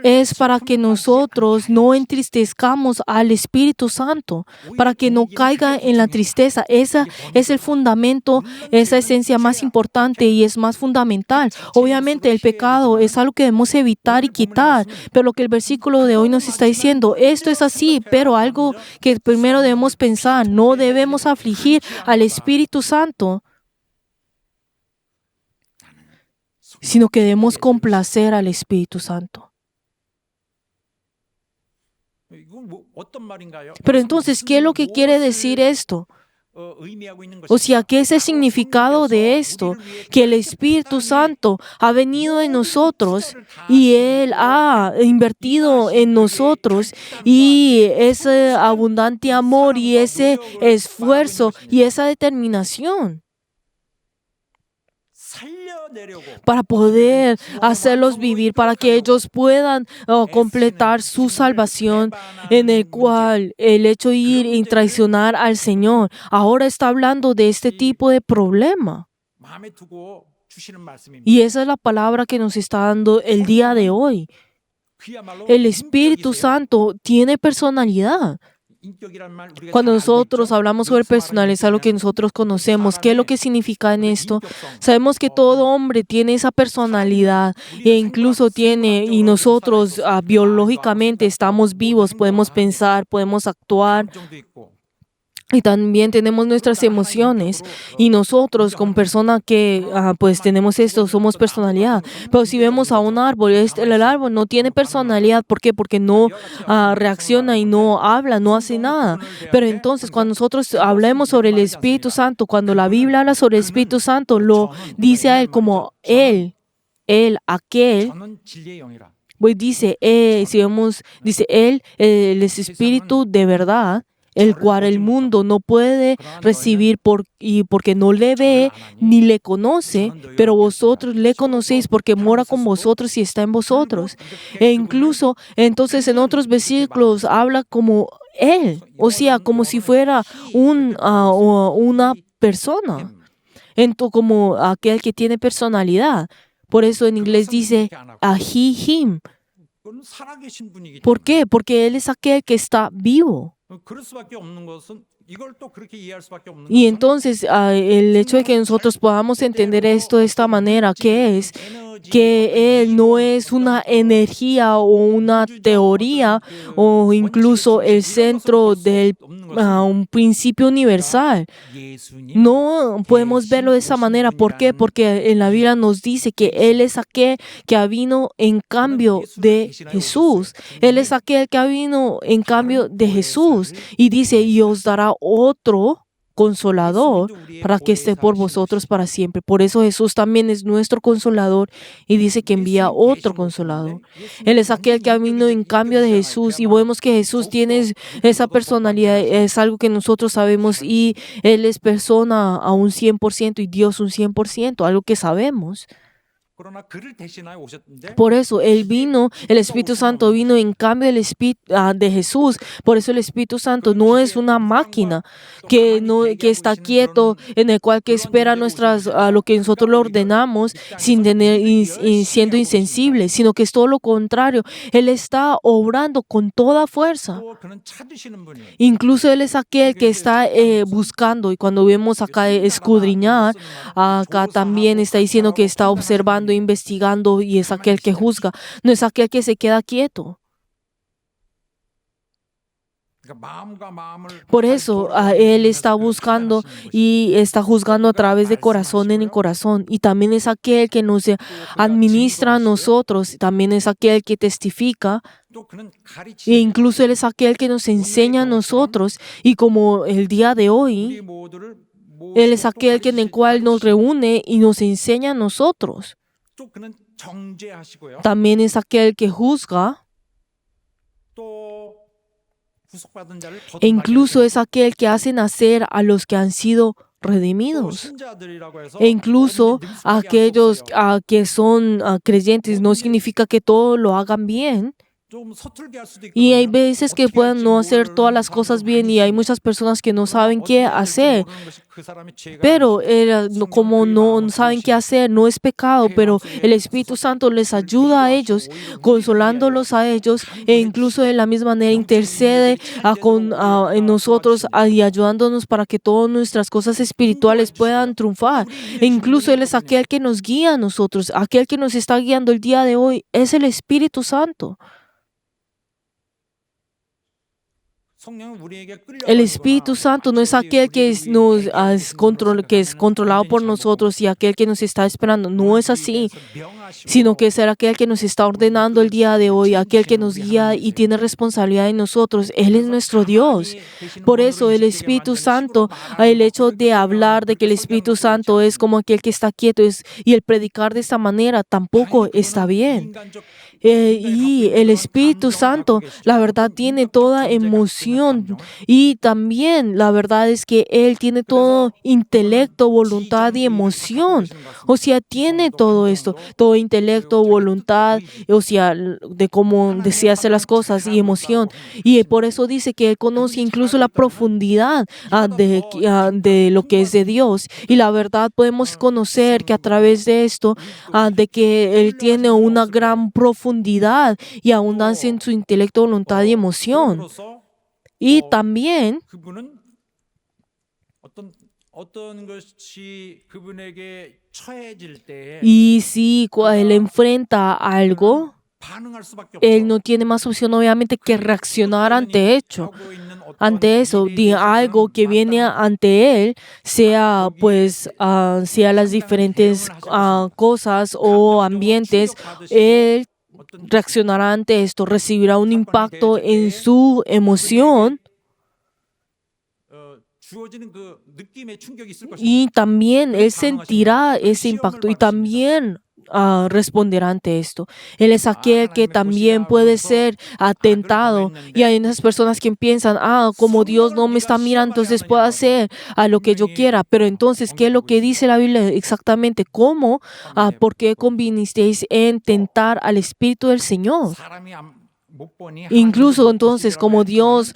es para que nosotros no entristezcamos al Espíritu Santo, para que no caiga en la tristeza. Ese es el fundamento, esa esencia más importante y es más fundamental. Obviamente el pecado es algo que debemos evitar y quitar, pero lo que el versículo de hoy nos está diciendo, esto es así, pero algo que primero debemos pensar, no debemos afligir al Espíritu Santo, sino que debemos complacer al Espíritu Santo. Pero entonces, ¿qué es lo que quiere decir esto? O sea, ¿qué es el significado de esto? Que el Espíritu Santo ha venido en nosotros y Él ha invertido en nosotros, y ese abundante amor y ese esfuerzo y esa determinación para poder hacerlos vivir, para que ellos puedan completar su salvación, en el cual el hecho de ir y traicionar al Señor ahora está hablando de este tipo de problema. 마음에 두고 주시는 말씀입니다. Y esa es la palabra que nos está dando el día de hoy. 그야말로 El Espíritu 인격이세요. Santo tiene personalidad. 인격이란 말 우리가 Cuando 잘 알고 nosotros 있죠? hablamos sobre personalidad, lo que nosotros conocemos, ¿qué es lo que significa en esto? Sabemos que todo hombre tiene esa personalidad, e incluso tiene, y nosotros biológicamente estamos vivos, podemos pensar, podemos actuar, 감정도 있고 y también tenemos nuestras emociones, y nosotros como persona que pues tenemos esto, somos personalidad. Pero si vemos a un árbol, el árbol no tiene personalidad. ¿Por qué? Porque no reacciona y no habla, no hace nada. Pero entonces cuando nosotros hablemos sobre el Espíritu Santo, cuando la Biblia habla sobre el Espíritu Santo, lo dice a Él como Él, aquel. 저는 진리의 영이라. Pues dice, si vemos, dice Él, el Espíritu de verdad, el cual el mundo no puede recibir porque no le ve ni le conoce, pero vosotros le conocéis porque mora con vosotros y está en vosotros. E incluso, entonces en otros versículos habla como Él, o sea, como si fuera una persona, como aquel que tiene personalidad. Por eso en inglés dice he, him. 그건 살아계신 분이기 ¿Por 때문에. qué? Porque Él es aquel que está vivo. 그럴 수밖에 없는 것은 이걸 또 그렇게 이해할 수밖에 없는 Y 것은 entonces el hecho de que nosotros podamos entender esto de esta manera, que es que Él no es una energía o una teoría o incluso el centro de un principio universal. No podemos verlo de esa manera. ¿Por qué? Porque en la Biblia nos dice que Él es aquel que vino en cambio de Jesús. Él es aquel que vino en cambio de Jesús. Y dice, y os dará otro consolador para que esté por vosotros para siempre. Por eso Jesús también es nuestro consolador y dice que envía otro consolador. Él es aquel que ha venido en cambio de Jesús, y vemos que Jesús tiene esa personalidad, es algo que nosotros sabemos, y Él es persona a un 100% y Dios un 100%, algo que sabemos. 그러나 그를 대신하여 오셨는데 Por eso Él vino, el Espíritu Santo vino en cambio del de Jesús. Por eso el Espíritu Santo no es una máquina que está quieto, en el cual que espera lo que nosotros le ordenamos sin tener y siendo insensible, sino que es todo lo contrario. Él está obrando con toda fuerza. 또 그는 찾으시는 분이에요. Incluso Él es aquel que está buscando, y cuando vemos acá escudriñar, acá también está diciendo que está observando, investigando, y es aquel que juzga, no es aquel que se queda quieto. 그러니까 마음과 마음을 Por eso Él está buscando y está juzgando a través de corazón en el corazón, y también es aquel que nos administra a nosotros, también es aquel que testifica, 또 그는 e 가르치시는 incluso Él es aquel que nos enseña a nosotros, y como el día de hoy, 우리 모두를 Él es 모시고 또 aquel en el cual nos reúne y nos enseña a nosotros. 또 그는 정죄하시고요. También es aquel que juzga, 또 구속받은 자를 e incluso 거듭나게 es aquel que hace nacer a los que han sido 또 redimidos. 신자들이라고 해서 E incluso 모든 능숙하게 할 수 aquellos 없어요. que son creyentes, no significa que todo lo hagan bien. 좀 서툴게 할 수도 Y hay 있거든요. veces que 어떻게 pueden 할지 no hacer todas 모르는 las cosas 사람도 bien, 많이 y hay 있어요. muchas personas que no 그러나 saben 어떻게 qué 해야 될지 hacer. 모르는 것이 그 사람의 죄가 Pero 아니죠. como 성령은 그의 no 마음을 saben qué 도우시고 hacer, no es pecado, pero el Espíritu Santo les ayuda a ellos, consolándolos a ellos, e incluso de la misma manera intercede en nosotros y ayudándonos para que todas nuestras cosas espirituales puedan triunfar. E incluso Él es aquel que nos guía a nosotros, aquel que nos está guiando el día de hoy, es el Espíritu Santo. 성령은 우리에게 El Espíritu Santo no es aquel que que es controlado por nosotros y aquel que nos está esperando. No es así, sino que será aquel que nos está ordenando el día de hoy, aquel que nos guía y tiene responsabilidad en nosotros. Él es nuestro Dios. Por eso el Espíritu Santo, el hecho de hablar de que el Espíritu Santo es como aquel que está quieto y el predicar de esta manera tampoco está bien. Y el Espíritu Santo, la verdad, tiene toda emoción y también la verdad es que Él tiene todo intelecto, voluntad y emoción. O sea, tiene todo esto, todo intelecto, voluntad, o sea, de cómo desea hacer las cosas y emoción. Y por eso dice que Él conoce incluso la profundidad de lo que es de Dios. Y la verdad podemos conocer que a través de esto, de que Él tiene una gran profundidad y abundancia en su intelecto, voluntad y emoción. Y también 그분은 어떤 것이 그분에게 처해질 때에 y si Él enfrenta algo, 반응할 수밖에 Él 없어. no tiene más opción obviamente que reaccionar ante eso, de algo que viene ante Él, sea pues sea las diferentes cosas o ambientes. Él reaccionará ante esto, recibirá un impacto en su emoción 주어지는 그 느낌의 충격이 있을 것이다. y también Él sentirá ese impacto y también responderá ante esto. Él es aquel que también puede ser atentado y hay esas personas que piensan, como Dios no me está mirando, entonces puedo hacer lo que yo quiera. Pero entonces, ¿qué es lo que dice la Biblia exactamente? ¿Cómo? ¿Por qué convinisteis en tentar al Espíritu del Señor? 사람이 못 보니 Incluso entonces, como Dios,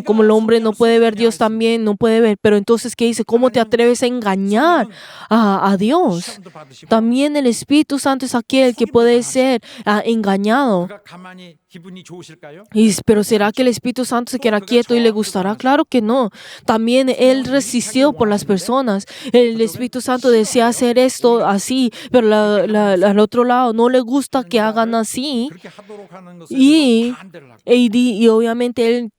como el hombre no puede ver, Dios también no puede ver. Pero entonces, ¿qué dice? ¿Cómo te atreves a engañar a Dios? 시험도 받으시고 También el Espíritu Santo es aquel que puede ser engañado. 그가 가만히 기분이 좋으실까요? Pero ¿será que el Espíritu Santo se quedará quieto y le gustará? Claro que no. También Él resistió por las personas. El Espíritu Santo desea hacer esto así, pero al otro lado no le gusta que hagan así. 그렇게 하도록 하는 것을 Y, 반대를 하고 y obviamente Él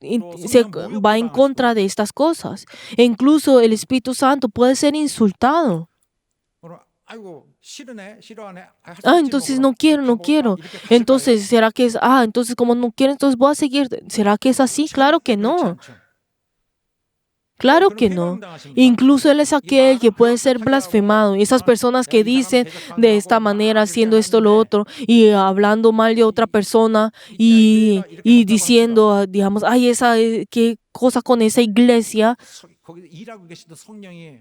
se va en contra de estas cosas. E incluso el Espíritu Santo puede ser insultado. 그러나 아이고 싫어하네. 할수 없지, Entonces 뭐. no quiero. 이렇게 하실까요? Entonces, ¿será que es, entonces como no quiero, entonces voy a seguir? ¿Será que es así? Claro que 그렇지 no. 않죠. Claro que no. Incluso Él es aquel que puede ser blasfemado. Y esas personas que dicen de esta manera, haciendo esto, lo otro, y hablando mal de otra persona y diciendo, digamos, qué cosa con esa iglesia. 거기 일하고 계시던 성령이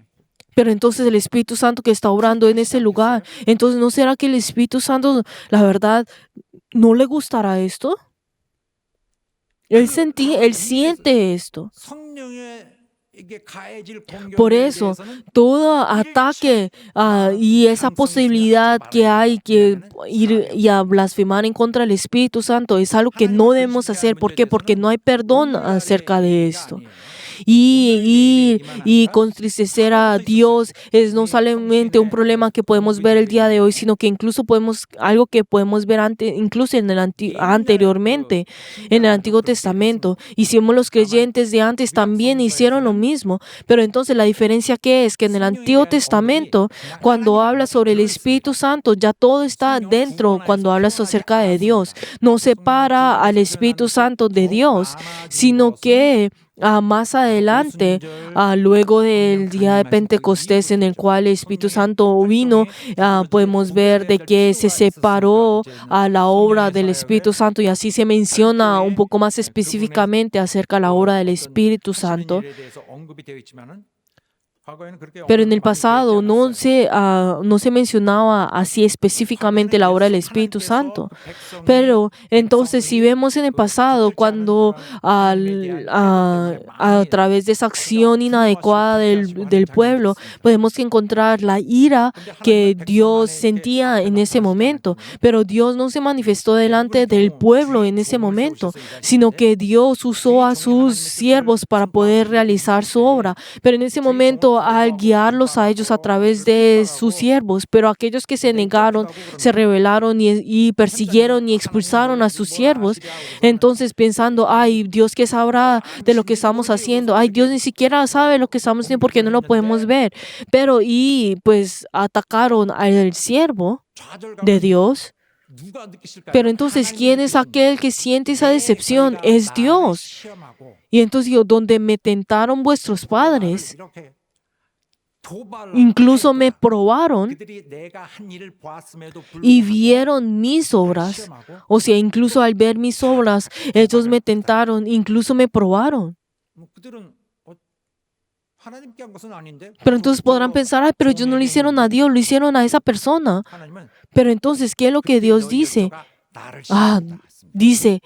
Pero entonces el Espíritu Santo que está obrando en ese lugar, entonces ¿no será que el Espíritu Santo, la verdad, no le gustará esto? Él siente esto. 성령에게 가해질 Por 공격에 eso, 대해서는 todo ataque y esa posibilidad que hay que ir y a blasfemar en contra del Espíritu Santo es algo que no debemos hacer. ¿Por qué? Porque no hay perdón acerca de esto. Y contristecer a Dios es no solamente un problema que podemos ver el día de hoy, sino que incluso algo que podemos ver incluso anteriormente en el Antiguo Testamento. Hicimos los creyentes de antes también hicieron lo mismo, pero entonces la diferencia que es que en el Antiguo Testamento, cuando habla sobre el Espíritu Santo, ya todo está dentro cuando hablas acerca de Dios. No separa al Espíritu Santo de Dios, sino que más adelante, luego del día de Pentecostés en el cual el Espíritu Santo vino, podemos ver de que se separó a la obra del Espíritu Santo y así se menciona un poco más específicamente acerca de la obra del Espíritu Santo. 일에 대해서 언급이 되어 있지만은 과거에는 그렇게 Pero en el 언급이 많이 pasado 되지 않았어요. no se mencionaba así específicamente la obra del Espíritu Santo. Pero entonces si vemos en el pasado cuando a través de esa acción inadecuada del pueblo podemos encontrar la ira que Dios sentía en ese momento. Pero Dios no se manifestó delante del pueblo en ese momento, sino que Dios usó a sus siervos para poder realizar su obra. Pero en ese momento incluso al guiarlos a ellos a través de sus siervos. Pero aquellos que se negaron, se rebelaron y persiguieron y expulsaron a sus siervos, entonces pensando, ay, Dios qué sabrá de lo que estamos haciendo, ay, Dios ni siquiera sabe lo que estamos haciendo porque no lo podemos ver. Pero pues atacaron al siervo de Dios. Pero entonces, ¿quién es aquel que siente esa decepción? Es Dios. Y entonces digo, donde me tentaron vuestros padres, incluso me probaron y vieron mis obras. O sea, incluso al ver mis obras, ellos me tentaron, incluso me probaron. Pero entonces podrán pensar, ay, pero ellos no lo hicieron a Dios, lo hicieron a esa persona. Pero entonces, ¿qué es lo que Dios dice? Dice,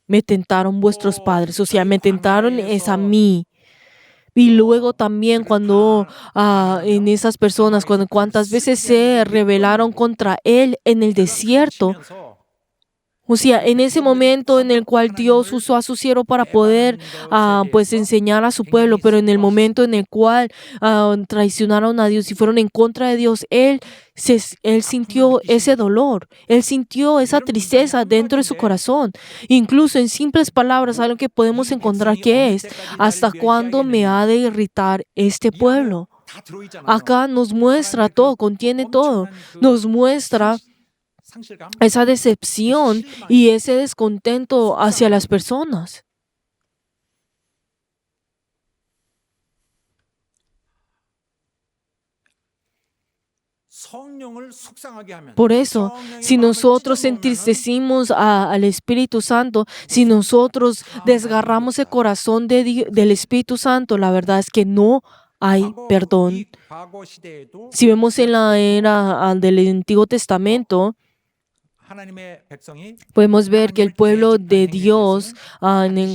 me tentaron vuestros padres, o sea, me tentaron es a mí. Y luego también cuando en esas personas, cuántas veces se rebelaron contra Él en el desierto. O sea, en ese momento en el cual Dios usó a su siervo para poder pues enseñar a su pueblo, pero en el momento en el cual traicionaron a Dios y fueron en contra de Dios, Él sintió ese dolor, Él sintió esa tristeza dentro de su corazón. Incluso en simples palabras, algo que podemos encontrar que es, ¿hasta cuándo me ha de irritar este pueblo? Acá nos muestra todo, contiene todo, nos muestra esa decepción y ese descontento hacia las personas. Por eso, si nosotros entristecimos al Espíritu Santo, si nosotros desgarramos el corazón del Espíritu Santo, la verdad es que no hay perdón. Si vemos en la era del Antiguo Testamento, podemos ver que el pueblo de Dios,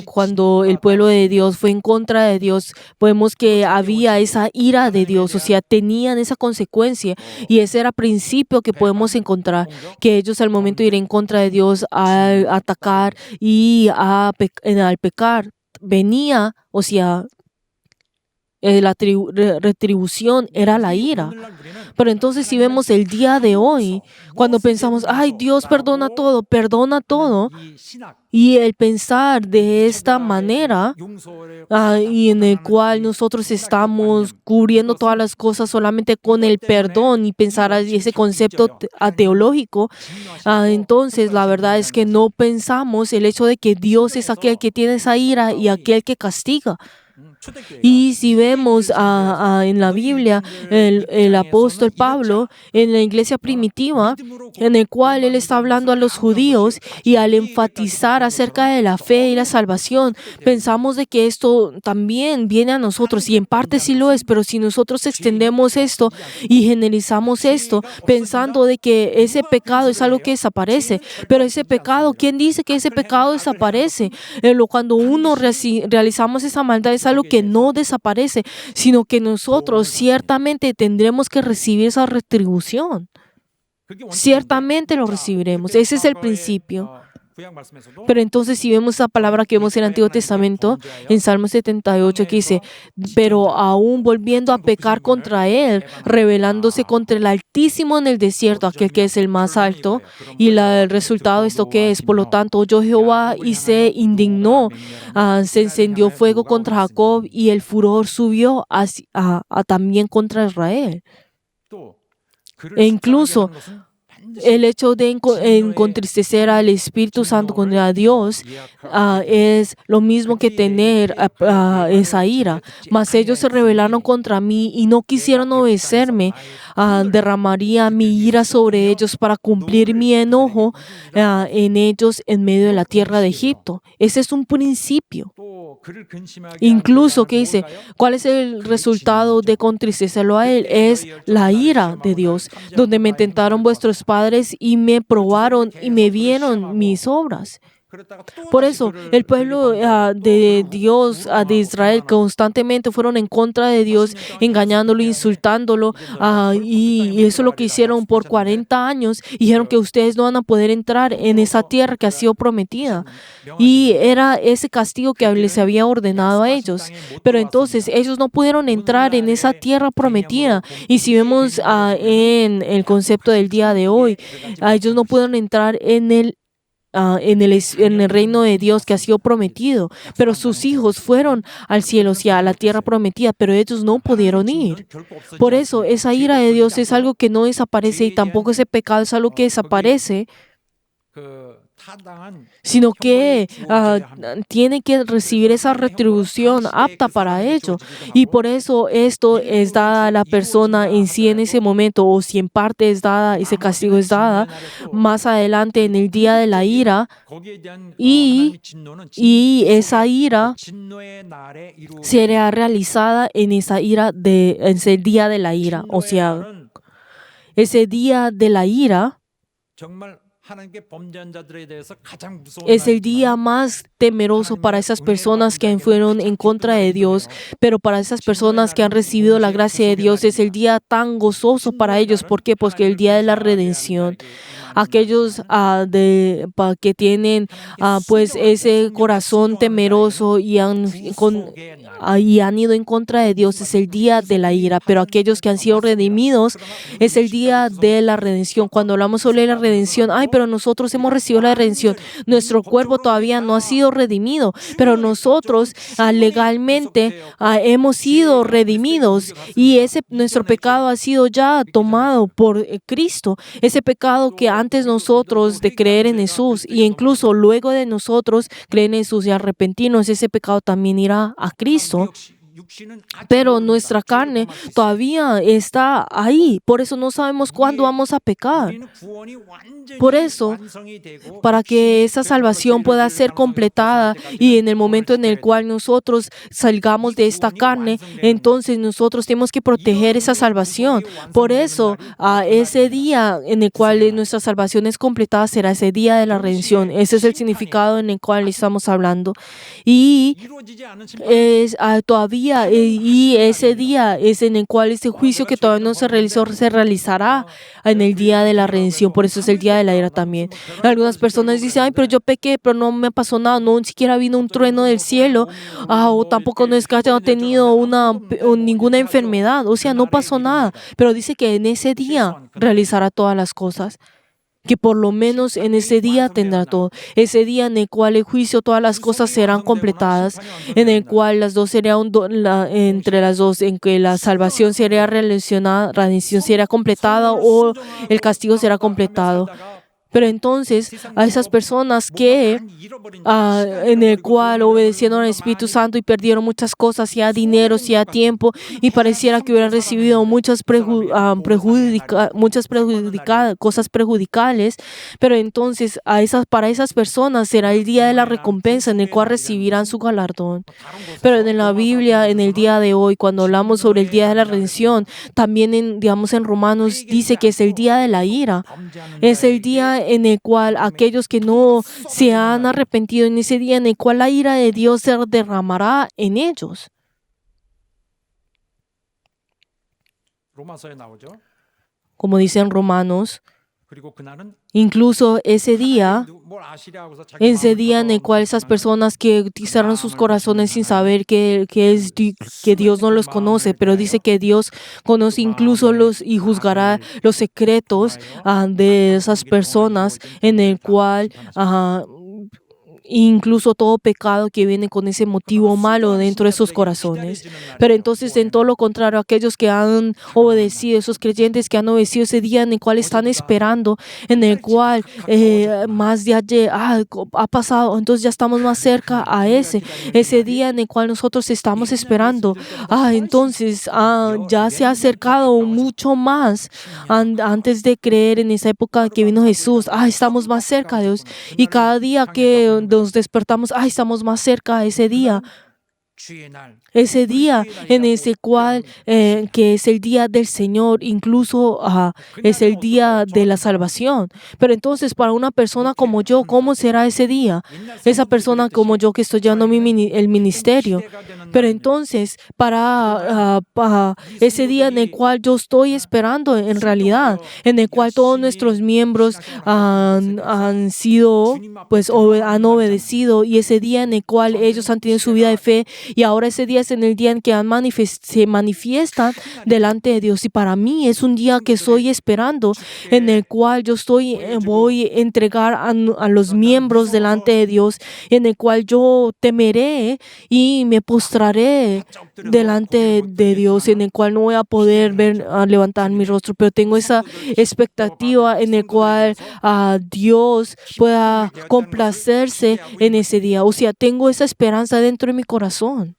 cuando el pueblo de Dios fue en contra de Dios, podemos que había esa ira de Dios, o sea, tenían esa consecuencia y ese era el principio que podemos encontrar, que ellos al momento de ir en contra de Dios, al atacar y al pecar, venía, o sea, la retribución era la ira. Pero entonces si vemos el día de hoy, cuando pensamos, ay, Dios perdona todo, y el pensar de esta manera, y en el cual nosotros estamos cubriendo todas las cosas solamente con el perdón y pensar ese concepto teológico, entonces la verdad es que no pensamos el hecho de que Dios es aquel que tiene esa ira y aquel que castiga. Y si vemos en la Biblia, el apóstol Pablo, en la iglesia primitiva, en el cual él está hablando a los judíos y al enfatizar acerca de la fe y la salvación, pensamos de que esto también viene a nosotros, y en parte sí lo es, pero si nosotros extendemos esto y generalizamos esto, pensando de que ese pecado es algo que desaparece, pero ese pecado, ¿quién dice que ese pecado desaparece? Cuando uno realizamos esa maldad es algo que no desaparece, sino que nosotros ciertamente tendremos que recibir esa retribución. Ciertamente lo recibiremos. Ese es el principio. Pero entonces si vemos esa palabra que vemos en el Antiguo Testamento, en Salmo 78, que dice, pero aún volviendo a pecar contra Él, rebelándose contra el Altísimo en el desierto, aquel que es el más alto, y el resultado de esto que es, por lo tanto, oyó Jehová y se indignó, se encendió fuego contra Jacob y el furor subió también contra Israel. E incluso el hecho de entristecer al Espíritu Santo contra Dios es lo mismo que tener esa ira. Mas ellos se rebelaron contra mí y no quisieron obedecerme. Derramaría mi ira sobre ellos para cumplir mi enojo en ellos en medio de la tierra de Egipto. Ese es un principio. Incluso, ¿qué dice? ¿Cuál es el resultado de contristecerlo a Él? Es la ira de Dios, donde me tentaron vuestros padres y me probaron y me vieron mis obras. Por eso, el pueblo de Dios, de Israel, constantemente fueron en contra de Dios, engañándolo, insultándolo, y eso es lo que hicieron por 40 años. Y dijeron que ustedes no van a poder entrar en esa tierra que ha sido prometida. Y era ese castigo que les había ordenado a ellos. Pero entonces ellos no pudieron entrar en esa tierra prometida. Y si vemos en el concepto del día de hoy, ellos no pudieron entrar en en el reino de Dios que ha sido prometido, pero sus hijos fueron al cielo, o sea, a la tierra prometida, pero ellos no pudieron ir. Por eso, esa ira de Dios es algo que no desaparece y tampoco ese pecado es algo que desaparece, sino que tiene que recibir esa retribución apta para ello. Y por eso esto es dada a la persona en sí en ese momento, o si en parte es dada, ese castigo es dada más adelante en el día de la ira, y esa ira será realizada en en ese día de la ira. O sea, ese día de la ira es el día más temeroso para esas personas que fueron en contra de Dios, pero para esas personas que han recibido la gracia de Dios es el día tan gozoso para ellos. ¿Por qué? Porque el día de la redención. Aquellos que tienen pues ese corazón temeroso y han ido en contra de Dios es el día de la ira, pero aquellos que han sido redimidos es el día de la redención. Cuando hablamos sobre la redención, pero nosotros hemos recibido la redención, nuestro cuerpo todavía no ha sido redimido, pero nosotros legalmente hemos sido redimidos y nuestro pecado ha sido ya tomado por Cristo. Ese pecado que antes nosotros de creer en Jesús y incluso luego de nosotros creer en Jesús y arrepentirnos, ese pecado también irá a Cristo. Pero nuestra carne todavía está ahí. Por eso no sabemos cuándo vamos a pecar. Por eso, para que esa salvación pueda ser completada y en el momento en el cual nosotros salgamos de esta carne, entonces nosotros tenemos que proteger esa salvación. Por eso, ese día en el cual nuestra salvación es completada será ese día de la redención. Ese es el significado en el cual estamos hablando. Y y ese día es en el cual ese juicio que todavía no se realizó se realizará en el día de la redención. Por eso es el día de la ira también. Algunas personas dicen, pero yo pequé, pero no me pasó nada, no ni siquiera vino un trueno del cielo, o tampoco no es que haya tenido ninguna enfermedad, o sea, no pasó nada. Pero dice que en ese día realizará todas las cosas. Que por lo menos en ese día tendrá todo. Ese día en el cual el juicio, todas las cosas serán completadas, en el cual las dos serían entre las dos, en que la salvación sería realizacionada, la redención será completada o el castigo será completado. Pero entonces a esas personas que en el cual obedecieron al Espíritu Santo y perdieron muchas cosas, sea dinero, sea tiempo, y pareciera que hubieran recibido muchas cosas perjudicales, pero entonces para esas personas será el día de la recompensa en el cual recibirán su galardón. Pero en la Biblia, en el día de hoy, cuando hablamos sobre el día de la redención, también en Romanos dice que es el día de la ira. Es el día en el cual aquellos que no se han arrepentido, en ese día en el cual la ira de Dios se derramará en ellos. Como dicen Romanos, incluso ese día en el cual esas personas que cerran sus corazones sin saber que Dios no los conoce, pero dice que Dios conoce incluso y juzgará los secretos de esas personas, en el cual incluso todo pecado que viene con ese motivo malo dentro de sus corazones. Pero entonces, en todo lo contrario, aquellos que han obedecido, esos creyentes que han obedecido ese día en el cual están esperando, en el cual más de ayer ha pasado, entonces ya estamos más cerca a ese día en el cual nosotros estamos esperando. Entonces ya se ha acercado mucho más antes de creer en esa época que vino Jesús. Estamos más cerca de Dios, y cada día que nos despertamos, estamos más cerca a ese día. ese día en ese cual que es el día del Señor, incluso es el día de la salvación. Pero entonces para una persona como yo, ¿cómo será ese día? Esa persona como yo que estoy llevando el ministerio. Pero entonces para ese día en el cual yo estoy esperando en realidad, en el cual todos nuestros miembros han sido, pues han obedecido, y ese día en el cual ellos han tenido su vida de fe, y ahora ese día es en el día en que se manifiestan delante de Dios. Y para mí es un día que estoy esperando, en el cual yo voy a entregar a los miembros delante de Dios, en el cual yo temeré y me postraré delante de Dios, en el cual no voy a poder levantar mi rostro, pero tengo esa expectativa en el cual Dios pueda complacerse en ese día. O sea, tengo esa esperanza dentro de mi corazón.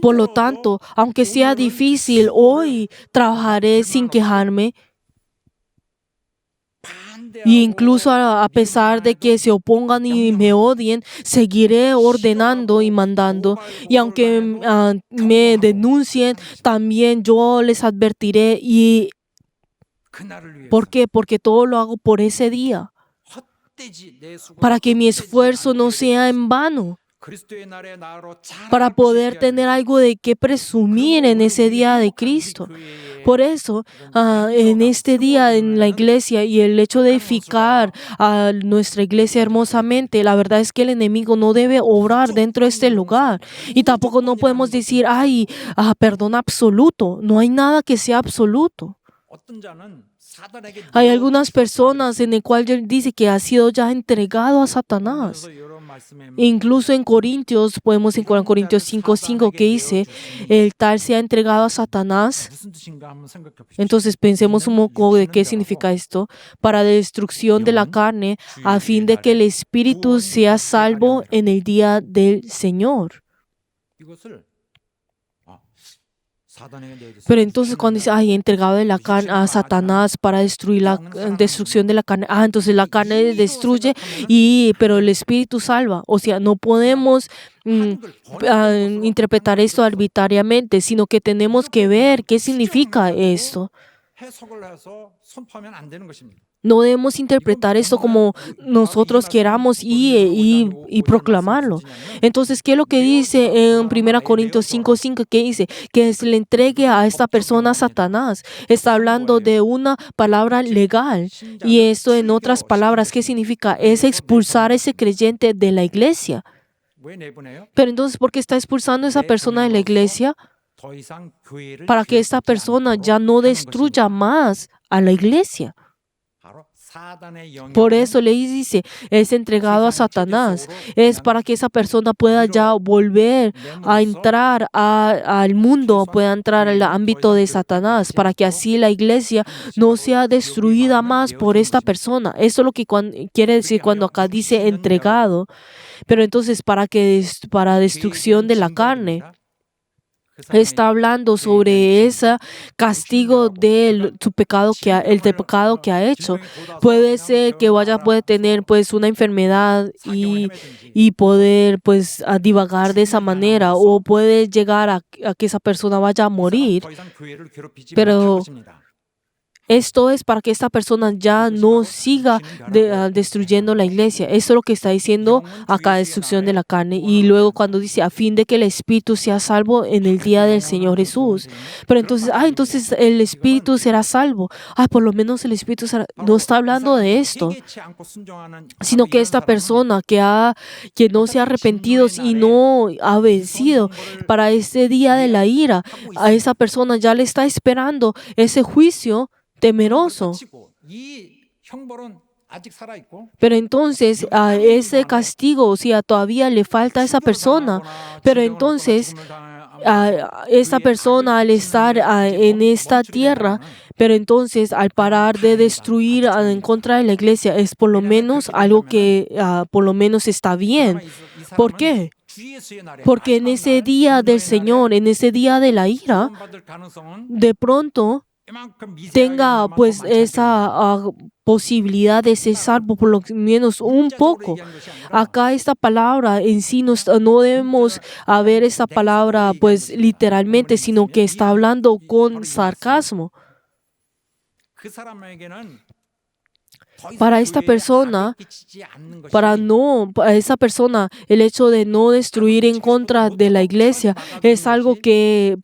Por lo tanto, aunque sea difícil, hoy trabajaré sin quejarme. Y incluso a pesar de que se opongan y me odien, seguiré ordenando y mandando. Y aunque me denuncien, también yo les advertiré. ¿Y por qué? Porque todo lo hago por ese día, para que mi esfuerzo no sea en vano, para poder tener algo de qué presumir en ese día de Cristo. Por eso, en este día en la iglesia, y el hecho de edificar a nuestra iglesia hermosamente, la verdad es que el enemigo no debe obrar dentro de este lugar. Y tampoco no podemos decir, perdón absoluto. No hay nada que sea absoluto. Hay algunas personas en el cual dice que ha sido ya entregado a Satanás. Incluso en Corintios, podemos encontrar en Corintios 5:5 que dice, el tal se ha entregado a Satanás. Entonces pensemos un poco de qué significa esto. Para destrucción de la carne, a fin de que el espíritu sea salvo en el día del Señor. Pero entonces cuando dice, entregado de la carne a Satanás para destruir la destrucción de la carne, entonces la carne destruye, pero el Espíritu salva. O sea, no podemos interpretar esto arbitrariamente, sino que tenemos que ver qué significa esto. No debemos interpretar esto como nosotros queramos y proclamarlo. Entonces, ¿qué es lo que dice en 1 Corintios 5:5? ¿Qué dice? Que se le entregue a esta persona a Satanás. Está hablando de una palabra legal. Y esto, en otras palabras, ¿qué significa? Es expulsar a ese creyente de la iglesia. Pero entonces, ¿por qué está expulsando a esa persona de la iglesia? Para que esta persona ya no destruya más a la iglesia. Por eso le dice, es entregado a Satanás. Es para que esa persona pueda ya volver a entrar al mundo, pueda entrar al ámbito de Satanás, para que así la iglesia no sea destruida más por esta persona. Eso es lo que quiere decir cuando acá dice entregado. Pero entonces, para destrucción de la carne. Está hablando sobre ese castigo de su pecado el pecado que ha hecho. Puede ser que puede tener pues una enfermedad y poder pues a divagar de esa manera, o puede llegar a que esa persona vaya a morir. Pero esto es para que esta persona ya no siga destruyendo la iglesia. Eso es lo que está diciendo acá, destrucción de la carne. Y luego cuando dice, a fin de que el espíritu sea salvo en el día del Señor Jesús. Pero entonces, entonces el espíritu será salvo. Por lo menos el espíritu será. No está hablando de esto, sino que esta persona que no se ha arrepentido y no ha vencido para ese día de la ira, a esa persona ya le está esperando ese juicio temeroso. Pero entonces ese castigo, o sea, todavía le falta a esa persona. Pero entonces esta persona al estar en esta tierra, pero entonces al parar de destruir en contra de la iglesia, es por lo menos algo que por lo menos está bien. ¿Por qué? Porque en ese día del Señor, en ese día de la ira, de pronto 이만큼 미세하게 tenga 얼마만큼 pues 많지 않겠느냐. esa posibilidad de ser salvo por lo menos un poco. Acá esta palabra en sí no debemos ver esta palabra pues literalmente, sino que está hablando con sarcasmo. 그 사람에게는 Para esta persona, para esa persona, el hecho de no destruir en contra de la iglesia es algo que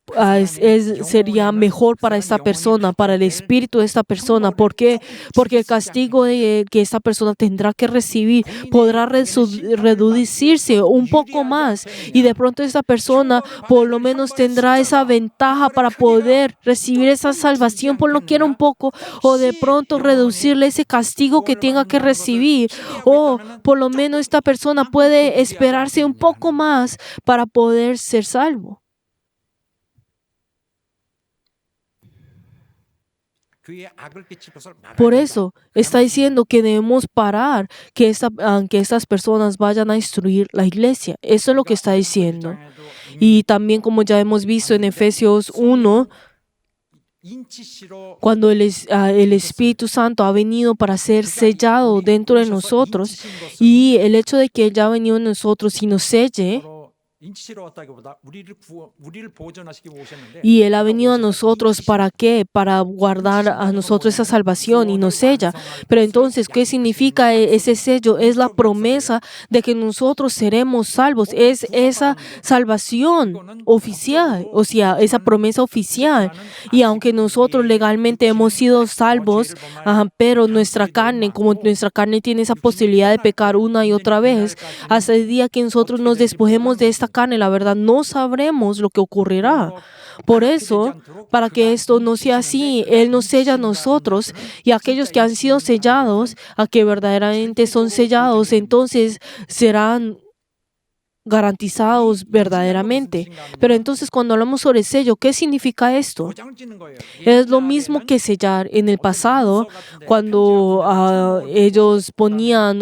sería mejor para esta persona, para el espíritu de esta persona. ¿Por qué? Porque el castigo que esta persona tendrá que recibir podrá reducirse un poco más, y de pronto esta persona por lo menos tendrá esa ventaja para poder recibir esa salvación por lo que era un poco, o de pronto reducirle ese castigo que tenga que recibir, o por lo menos esta persona puede esperarse un poco más para poder ser salvo. Por eso está diciendo que debemos parar que estas personas vayan a destruir la iglesia. Eso es lo que está diciendo. Y también, como ya hemos visto en Efesios 1, cuando el Espíritu Santo ha venido para ser sellado dentro de nosotros, y el hecho de que Él ya ha venido en nosotros y nos selle, y Él ha venido a nosotros ¿para qué? Para guardar a nosotros esa salvación y nos sella. Pero entonces, ¿qué significa ese sello? Es la promesa de que nosotros seremos salvos. Es esa salvación oficial, o sea, esa promesa oficial. Y aunque nosotros legalmente hemos sido salvos, pero nuestra carne, como nuestra carne tiene esa posibilidad de pecar una y otra vez, hasta el día que nosotros nos despojemos de esta carne, la verdad, no sabremos lo que ocurrirá. Por eso, para que esto no sea así, Él nos sella a nosotros, y aquellos que han sido sellados, a que verdaderamente son sellados, entonces serán garantizados verdaderamente. Pero entonces, cuando hablamos sobre sello, ¿qué significa esto? Es lo mismo que sellar. En el pasado, cuando ellos ponían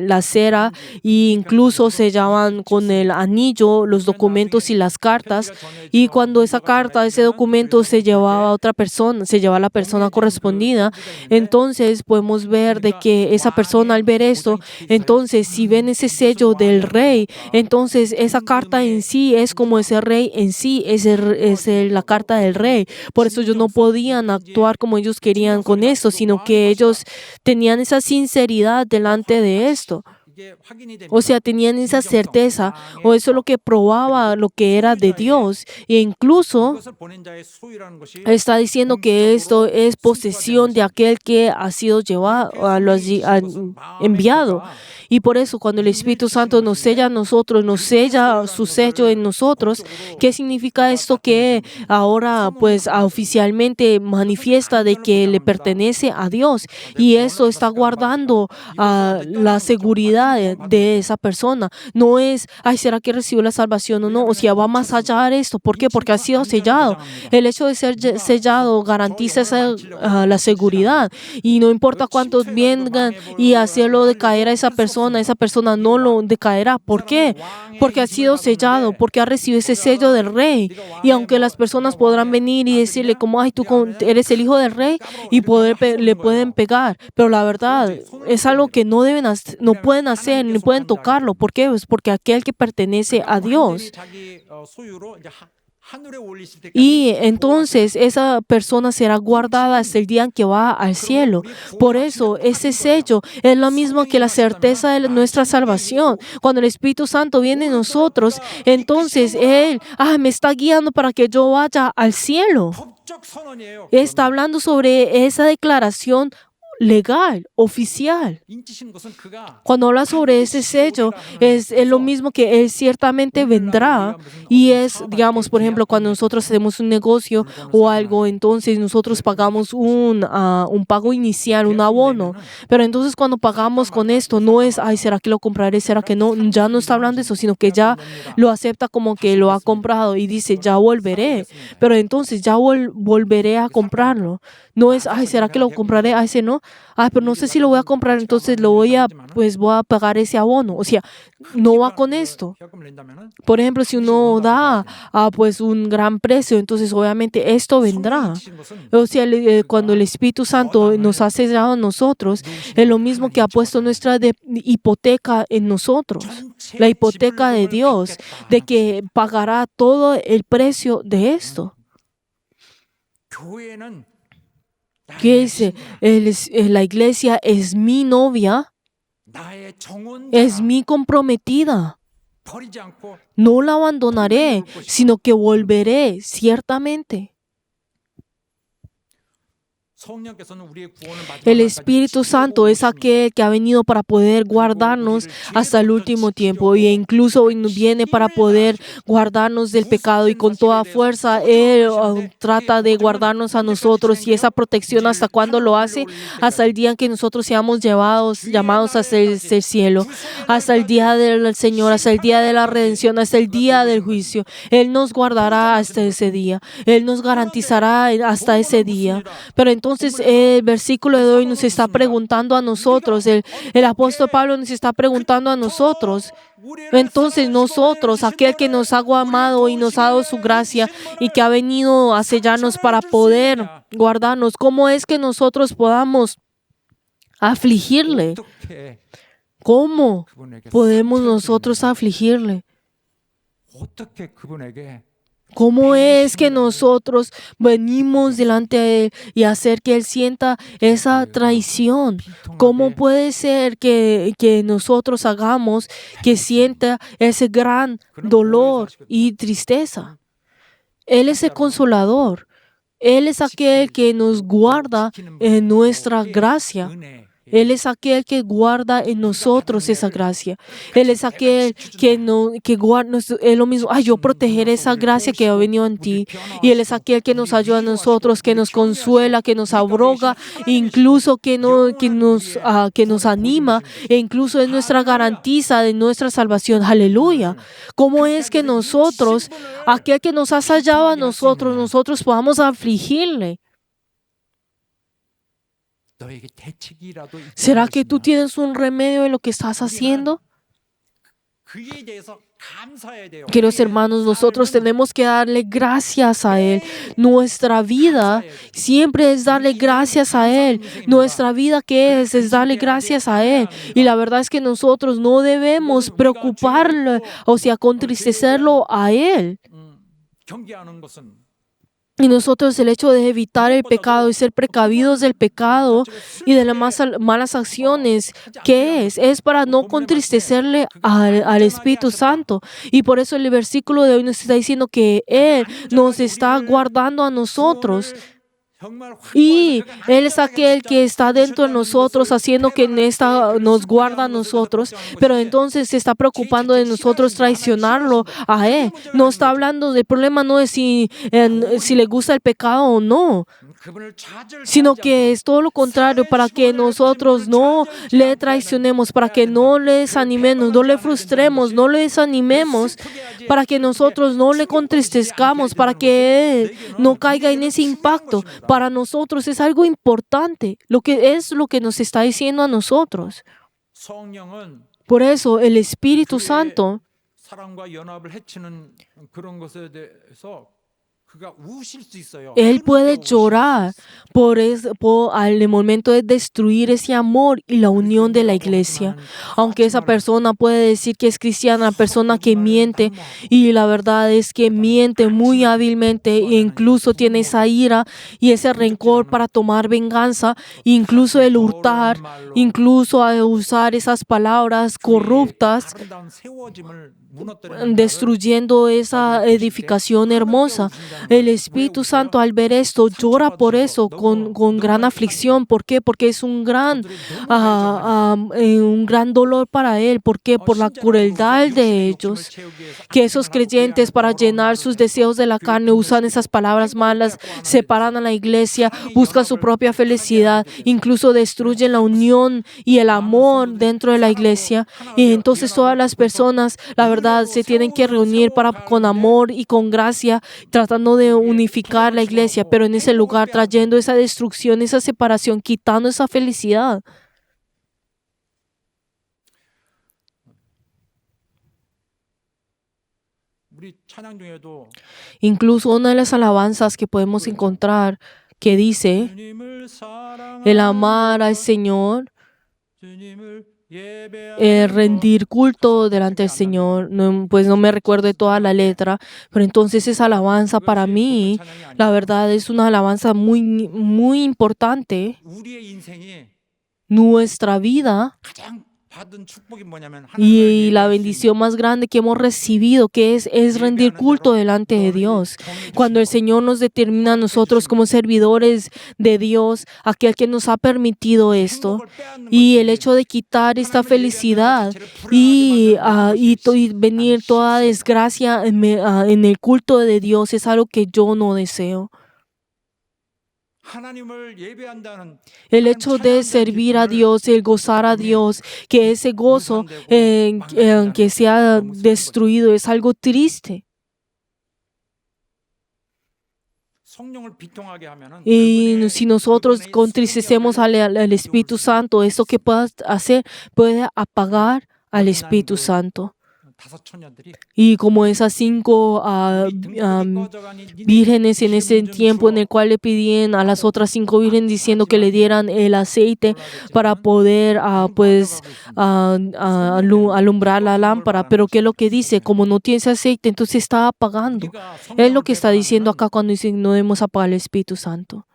la cera e incluso sellaban con el anillo los documentos y las cartas, y cuando ese documento se llevaba a otra persona, se llevaba a la persona correspondida, entonces podemos ver de que esa persona, al ver esto, entonces si ven ese sello del rey, entonces esa carta en sí es como ese rey en sí, es la carta del rey. Por eso ellos no podían actuar como ellos querían con esto, sino que ellos tenían esa sinceridad delante de esto. O sea, tenían esa certeza, o eso es lo que probaba lo que era de Dios. E incluso está diciendo que esto es posesión de aquel que ha sido enviado. Y por eso, cuando el Espíritu Santo nos sella a nosotros, nos sella su sello en nosotros, ¿qué significa esto? Que ahora pues oficialmente manifiesta de que le pertenece a Dios, y esto está guardando la seguridad de esa persona. No es, ¿será que recibió la salvación o no? O sea, va más allá de esto. ¿Por qué? Porque ha sido sellado. El hecho de ser sellado garantiza la seguridad, y no importa cuántos vengan y hacerlo decaer a esa persona no lo decaerá. ¿Por qué? Porque ha sido sellado, porque ha recibido ese sello del rey. Y aunque las personas podrán venir y decirle como, tú eres el hijo del rey, y le pueden pegar, pero la verdad es algo que no pueden hacer ni pueden tocarlo. ¿Por qué? Pues porque aquel que pertenece a Dios. Y entonces esa persona será guardada hasta el día en que va al cielo. Por eso ese sello es lo mismo que la certeza de nuestra salvación. Cuando el Espíritu Santo viene en nosotros, entonces Él me está guiando para que yo vaya al cielo. Está hablando sobre esa declaración legal, oficial. Cuando habla sobre ese sello, es lo mismo que Él ciertamente vendrá, y es, digamos, por ejemplo, cuando nosotros hacemos un negocio o algo, entonces nosotros pagamos un pago inicial, un abono, pero entonces cuando pagamos con esto, no es, ¿será que lo compraré? ¿Será que no? Ya no está hablando de eso, sino que ya lo acepta como que lo ha comprado y dice, ya volveré, pero entonces ya volveré a comprarlo. No es, ¿será que lo compraré? Ese no. pero no sé si lo voy a comprar, entonces voy a pagar ese abono. O sea, no va con esto. 현금 낸다면은 Por ejemplo, si uno da pues un gran precio, entonces obviamente esto vendrá. O sea, cuando el Espíritu Santo nos ha sellado a nosotros, es lo mismo que ha puesto nuestra hipoteca en nosotros, la hipoteca de Dios, de que pagará todo el precio de esto. 교회는 ¿Qué dice? La iglesia es mi novia, 나의 정혼자 es mi comprometida. 버리지 않고 No la abandonaré, sino que volveré ciertamente. 성령께서는 우리의 구원을 El Espíritu Santo es aquel que ha venido para poder guardarnos hasta el último tiempo e incluso viene para poder guardarnos del pecado y con toda fuerza Él trata de guardarnos a nosotros y esa protección hasta cuándo lo hace, hasta el día en que nosotros seamos llamados hacia el cielo, hasta el día del Señor, hasta el día de la redención, hasta el día del juicio. Él nos guardará hasta ese día, Él nos garantizará hasta ese día. Pero entonces el versículo de hoy nos está preguntando a nosotros, el apóstol Pablo nos está preguntando a nosotros. Entonces nosotros, aquel que nos ha amado y nos ha dado su gracia y que ha venido a sellarnos para poder guardarnos, ¿cómo es que nosotros podamos afligirle? 어떻게 ¿Cómo 그분에게 podemos nosotros afligirle? 어떻게 그분에게 ¿Cómo es que nosotros venimos delante de Él y hacer que Él sienta esa traición? ¿Cómo puede ser que nosotros hagamos que sienta ese gran dolor y tristeza? Él es el consolador. Él es aquel que nos guarda en nuestra gracia. 은혜 Él es aquel que guarda en nosotros esa gracia. Él es aquel que guarda, es lo mismo, yo protegeré esa gracia que ha venido en ti. Y Él es aquel que nos ayuda a nosotros, que nos consuela, que nos abroga, incluso que nos anima, e incluso es nuestra garantiza de nuestra salvación. Aleluya. ¿Cómo es que nosotros, aquel que nos ha hallado a nosotros podamos afligirle? 너에게 대책이라도 있지 ¿Será que tú 않으시나? tienes un remedio de lo que estás haciendo? 그에 대해서 감사해야 돼요. Queridos hermanos, nosotros tenemos que darle gracias a Él. Nuestra vida siempre es darle gracias a Él. Nuestra vida, ¿qué es? darle gracias a Él. Y la verdad es que nosotros no debemos preocuparlo, o sea, contristecerlo a Él. 경계하는 것은 Y nosotros el hecho de evitar el pecado y ser precavidos del pecado y de las malas acciones, ¿qué es? Es para no contristecerle al Espíritu Santo. Y por eso el versículo de hoy nos está diciendo que Él nos está guardando a nosotros. Y Él es aquel que está dentro de nosotros, haciendo que nos guarda a nosotros, pero entonces se está preocupando de nosotros traicionarlo a Él. No está hablando del problema, no es si le gusta el pecado o no, sino que es todo lo contrario, para que nosotros no le traicionemos, para que no le desanimemos, no le frustremos, no le desanimemos, para que nosotros no le contristezcamos, para que Él no caiga en ese impacto. Para nosotros es algo importante, lo que nos está diciendo a nosotros. 성령은 Por eso el Espíritu Santo, 사랑과 연합을 해치는 그런 것에 대해서 그가 우실 수 있어요. Él puede llorar al momento de destruir ese amor y la unión de la iglesia. Aunque esa persona puede decir que es cristiana, persona que miente, y la verdad es que miente muy hábilmente e incluso tiene esa ira y ese rencor para tomar venganza, incluso el hurtar, incluso a usar esas palabras corruptas, 아름다운 세워짐을 무너뜨리는 destruyendo esa edificación hermosa. El Espíritu Santo, al ver esto, llora por eso con gran aflicción. ¿Por qué? Porque es un gran dolor para Él. ¿Por qué? Por la crueldad de ellos. Que esos creyentes, para llenar sus deseos de la carne, usan esas palabras malas, separan a la iglesia, buscan su propia felicidad, incluso destruyen la unión y el amor dentro de la iglesia. Y entonces todas las personas, la verdad, se tienen que reunir con amor y con gracia, tratando tratando de unificar la iglesia, pero en ese lugar trayendo esa destrucción, esa separación, quitando esa felicidad. 우리 찬양 중에도 Incluso una de las alabanzas que podemos encontrar que dice, 주님을 el 사랑하는 amar al Señor, 주님을 예배하는 el rendir culto delante del Señor. No, pues no me recuerdo de toda la letra, pero entonces esa alabanza para mí, la verdad es una alabanza muy, muy importante. 우리의 인생이 Nuestra vida 가장 받은 축복이 뭐냐면 y la bendición más grande que hemos recibido, que es rendir culto delante de Dios. Cuando el Señor nos determina a nosotros como servidores de Dios, aquel que nos ha permitido esto, y el hecho de quitar esta felicidad y venir toda desgracia en el culto de Dios es algo que yo no deseo. 하나님을 예배한다는 El hecho de servir a Dios, el gozar a Dios, que ese gozo que se ha destruido es algo triste. 성령을 비통하게 하면은 Y si nosotros contristecemos al Espíritu Santo, eso que pueda hacer puede apagar al Espíritu Santo. 다섯 처녀들이 Y como esas 5 vírgenes en ese tiempo en el cual le pedían a las otras 5 vírgenes diciendo que le dieran el aceite para poder alumbrar la lámpara, pero ¿qué es lo que dice? Como no tienes aceite, entonces está apagando. Es lo que está diciendo acá cuando dice no debemos apagar el Espíritu Santo.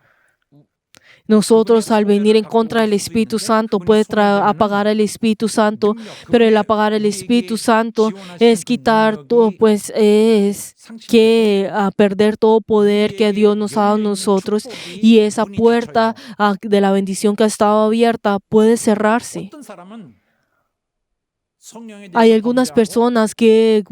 Nosotros al venir en contra del Espíritu Santo puede apagar el Espíritu Santo, pero el apagar el Espíritu Santo es quitar todo, pues es que perder todo poder que Dios nos ha dado a nosotros, y esa puerta de la bendición que ha estado abierta puede cerrarse. 어떤 사람은 성령에 대해서 Hay algunas personas que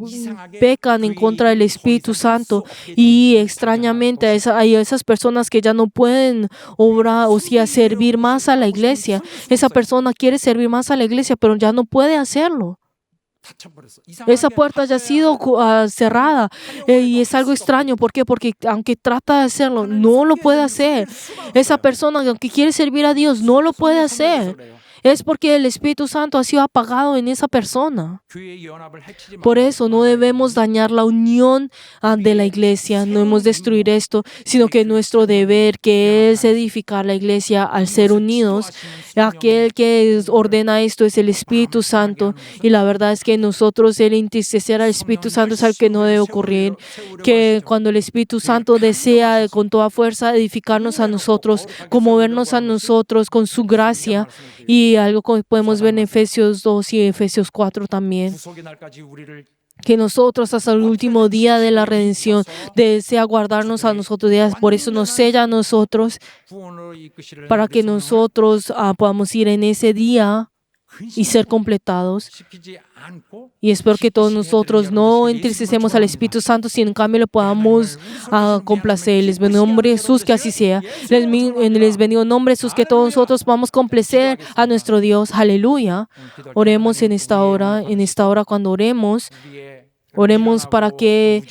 pecan en contra del Espíritu Santo y extrañamente hay esas personas que ya no pueden obrar o sea servir más a la iglesia. Esa persona quiere servir más a la iglesia, pero ya no puede hacerlo. 닫혀버렸어. Esa puerta ya ha sido cerrada y es algo extraño. ¿Por qué? Porque aunque trata de hacerlo, no lo puede hacer. Esa persona, aunque quiere servir a Dios, no lo puede hacer. Es porque el Espíritu Santo ha sido apagado en esa persona. 교회의 연합을 해치지 Por eso no debemos dañar la unión de la iglesia, no debemos destruir esto, sino que nuestro deber, que es edificar la iglesia al ser unidos, aquel que ordena esto es el Espíritu Santo, y la verdad es que nosotros el interceder al Espíritu Santo es algo que no debe ocurrir, que cuando el Espíritu Santo desea con toda fuerza edificarnos a nosotros, conmovernos a nosotros con su gracia, y algo que podemos ver en Efesios 2 y Efesios 4 también, 구속의 날까지 우리를 que nosotros hasta el último día de la redención desea guardarnos a nosotros, por eso nos sella a nosotros, 구원으로 이끄시를 para que nosotros podamos ir en ese día y ser completados. 시키지 않고 Y espero que todos nosotros no entristecemos al Espíritu Santo, sino en cambio le podamos complacer. Les bendigo en nombre de Jesús, que así sea. Les bendigo en nombre de Jesús, que todos nosotros podamos complacer a nuestro Dios. Aleluya. Oremos en esta hora cuando oremos. Oremos para que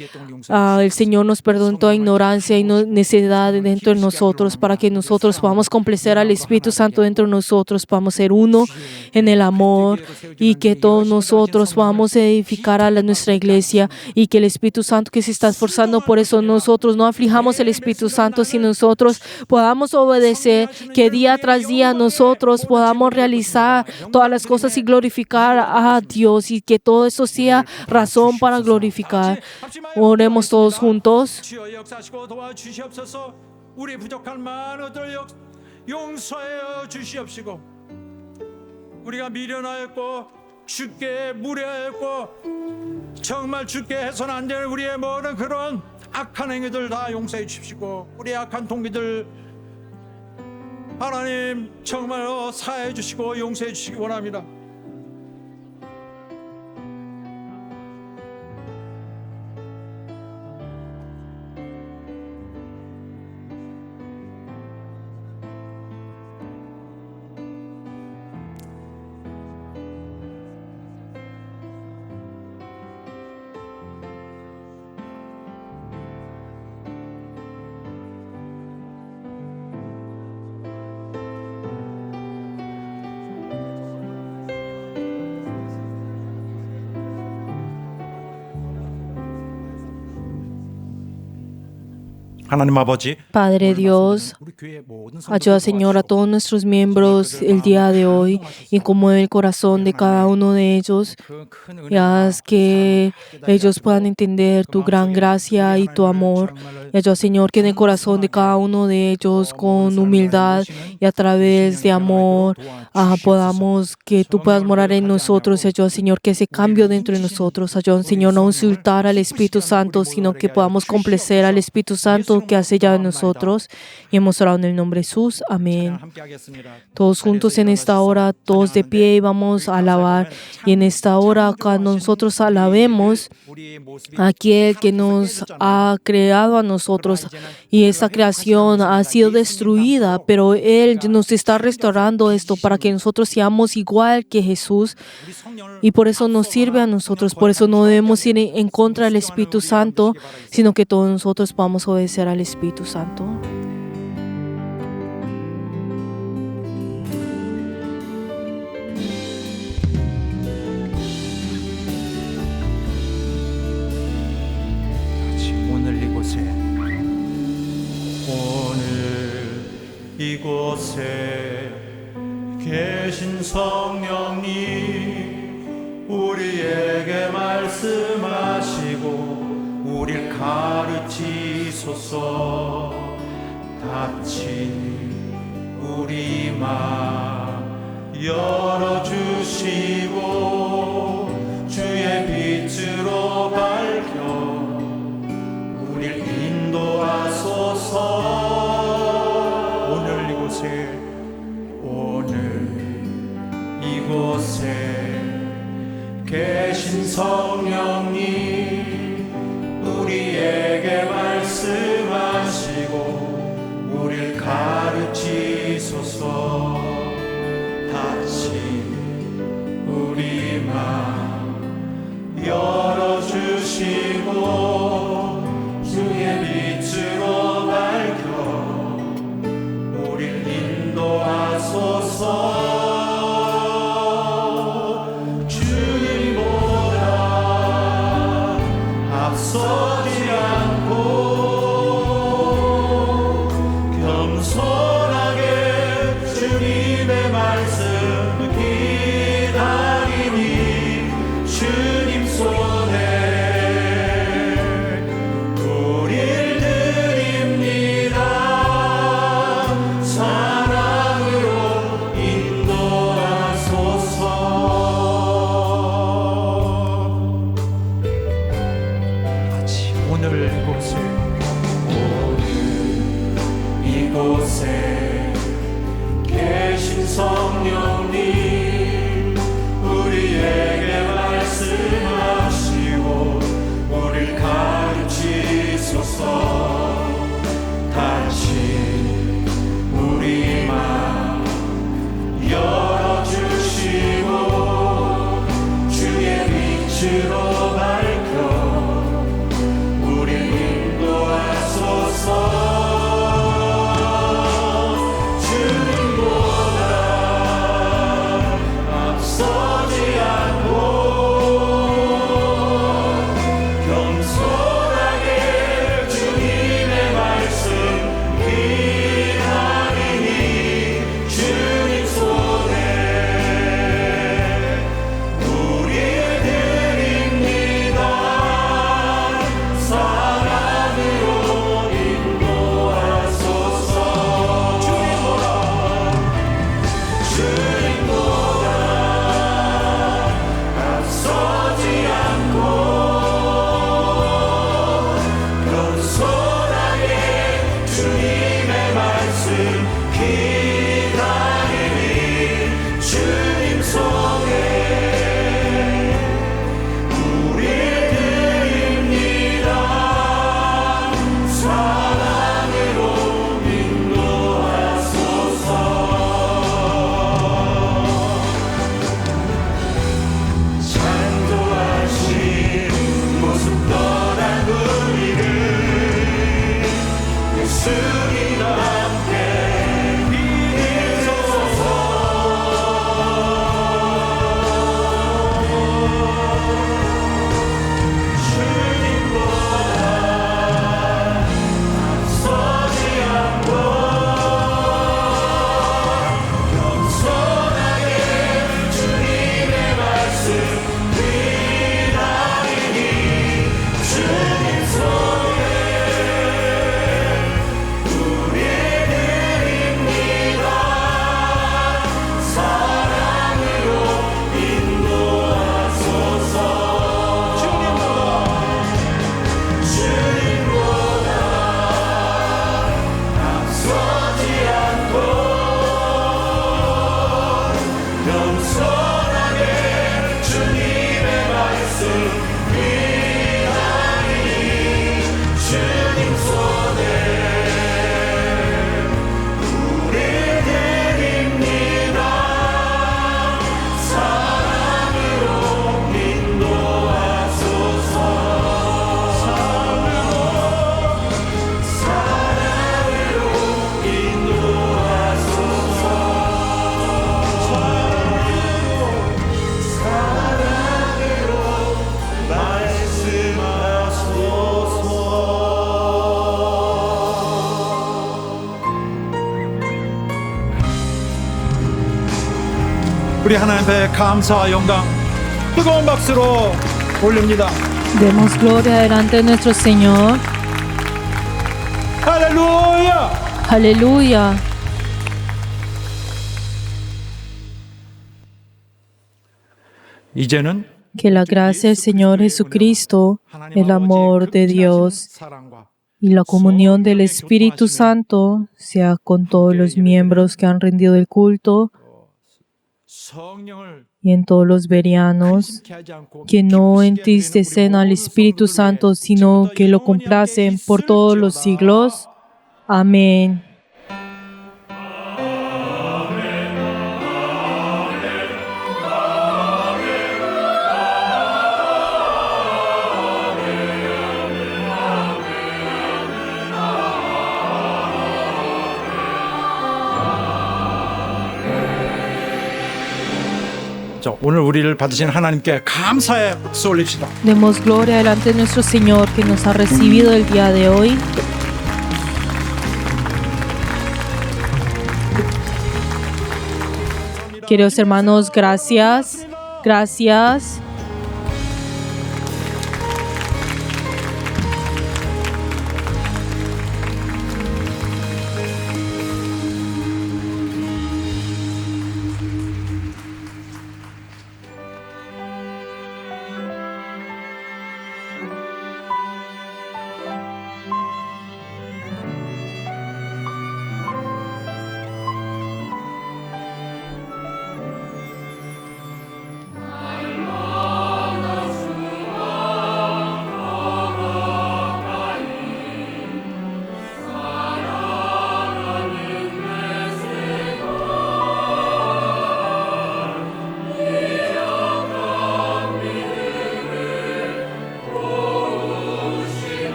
el Señor nos perdone toda ignorancia y necedad dentro de nosotros, para que nosotros podamos complacer al Espíritu Santo dentro de nosotros, podamos ser uno en el amor, y que todos nosotros podamos edificar a nuestra iglesia, y que el Espíritu Santo que se está esforzando por eso, nosotros no aflijamos el Espíritu Santo, sino nosotros podamos obedecer, que día tras día nosotros podamos realizar todas las cosas y glorificar a Dios, y que todo eso sea razón para glorificar. Oremos todos juntos. 주여 역사하시고 도와주시옵소서. 우리 부족한 많은 것들 용서하여 주시옵시고, 우리가 미련하였고 주께 무례하였고 정말 주께 해서는 안 되는 우리의 모든 그런 악한 행위들 다 용서해 주십시고, 우리 악한 동기들 하나님 정말로 사해 주시고 용서해 주시기 원합니다. 하나님 아버지, Padre Dios, 우리 교회 모든 ayuda, Señor, a todos nuestros miembros el día de hoy y conmueve el corazón de cada uno de ellos y haz que ellos puedan entender tu gran gracia y tu amor. Y ayuda, Señor, que en el corazón de cada uno de ellos con humildad y a través de amor podamos que tú puedas morar en nosotros. Y ayuda, Señor, que ese cambio dentro de nosotros. Ayuda, Señor, no insultar al Espíritu Santo, sino que podamos complacer al Espíritu Santo que ha sellado en nosotros. Y hemos orado en el nombre de Jesús. Amén. Todos juntos en esta hora, todos de pie, y vamos a alabar. Y en esta hora, cuando nosotros alabemos a aquel que nos ha creado a nosotros, y esta creación ha sido destruida, pero Él nos está restaurando esto para que nosotros seamos igual que Jesús. Y por eso nos sirve a nosotros. Por eso no debemos ir en contra del Espíritu Santo, sino que todos nosotros podamos obedecer al Espíritu Santo. 오늘 이곳에 계신 성령님 우리에게 말씀하시고 우릴 가르치소서. 닫힌 우리 맘 열어주시고 주의 빛으로 밝혀 우릴 인도하소서. 오늘 이곳에 계신 성령님 우리에게 말씀하시고 우릴 가르치소서. 닫힌 우리 맘 열어주시고 주의 빛으로 밝혀 우릴 인도하소서. 주님보다 앞서지 않고 겸손하게 주님의 말씀 기다리니 주님 손에 우릴 드립니다. 사랑으로 인도하소서. 같이 오늘 이곳에 계신 성령님 우리에게 말씀하시고 우릴 가르치소서. 닫힌 우리 맘 열어주시고 주의 빛으로 밝혀 우릴 인도하소서. 앞서지 않고 겸손하게 주님의 말씀 기다리니 주님 손에 우릴 드립니다. 사랑으로 인도하소서. 주님보다 우리 하나님 앞에 감사와 영광 뜨거운 박수로 올립니다. Demos gloria delante de nuestro Señor. 할렐루야! Aleluya. 이제는 Que la gracia del Señor Jesucristo, el amor de Dios y la comunión del Espíritu Santo sea con todos los miembros que han rendido el culto 성령을 y en todos los verianos que no entristecen al Espíritu Santo, sino que lo complacen por todos los siglos. Amén. 자, 오늘 우리를 받으신 하나님께 감사의 박수 올립시다. Demos gloria delante de nuestro Señor que nos ha recibido el día de hoy. Queridos hermanos, gracias. Gracias.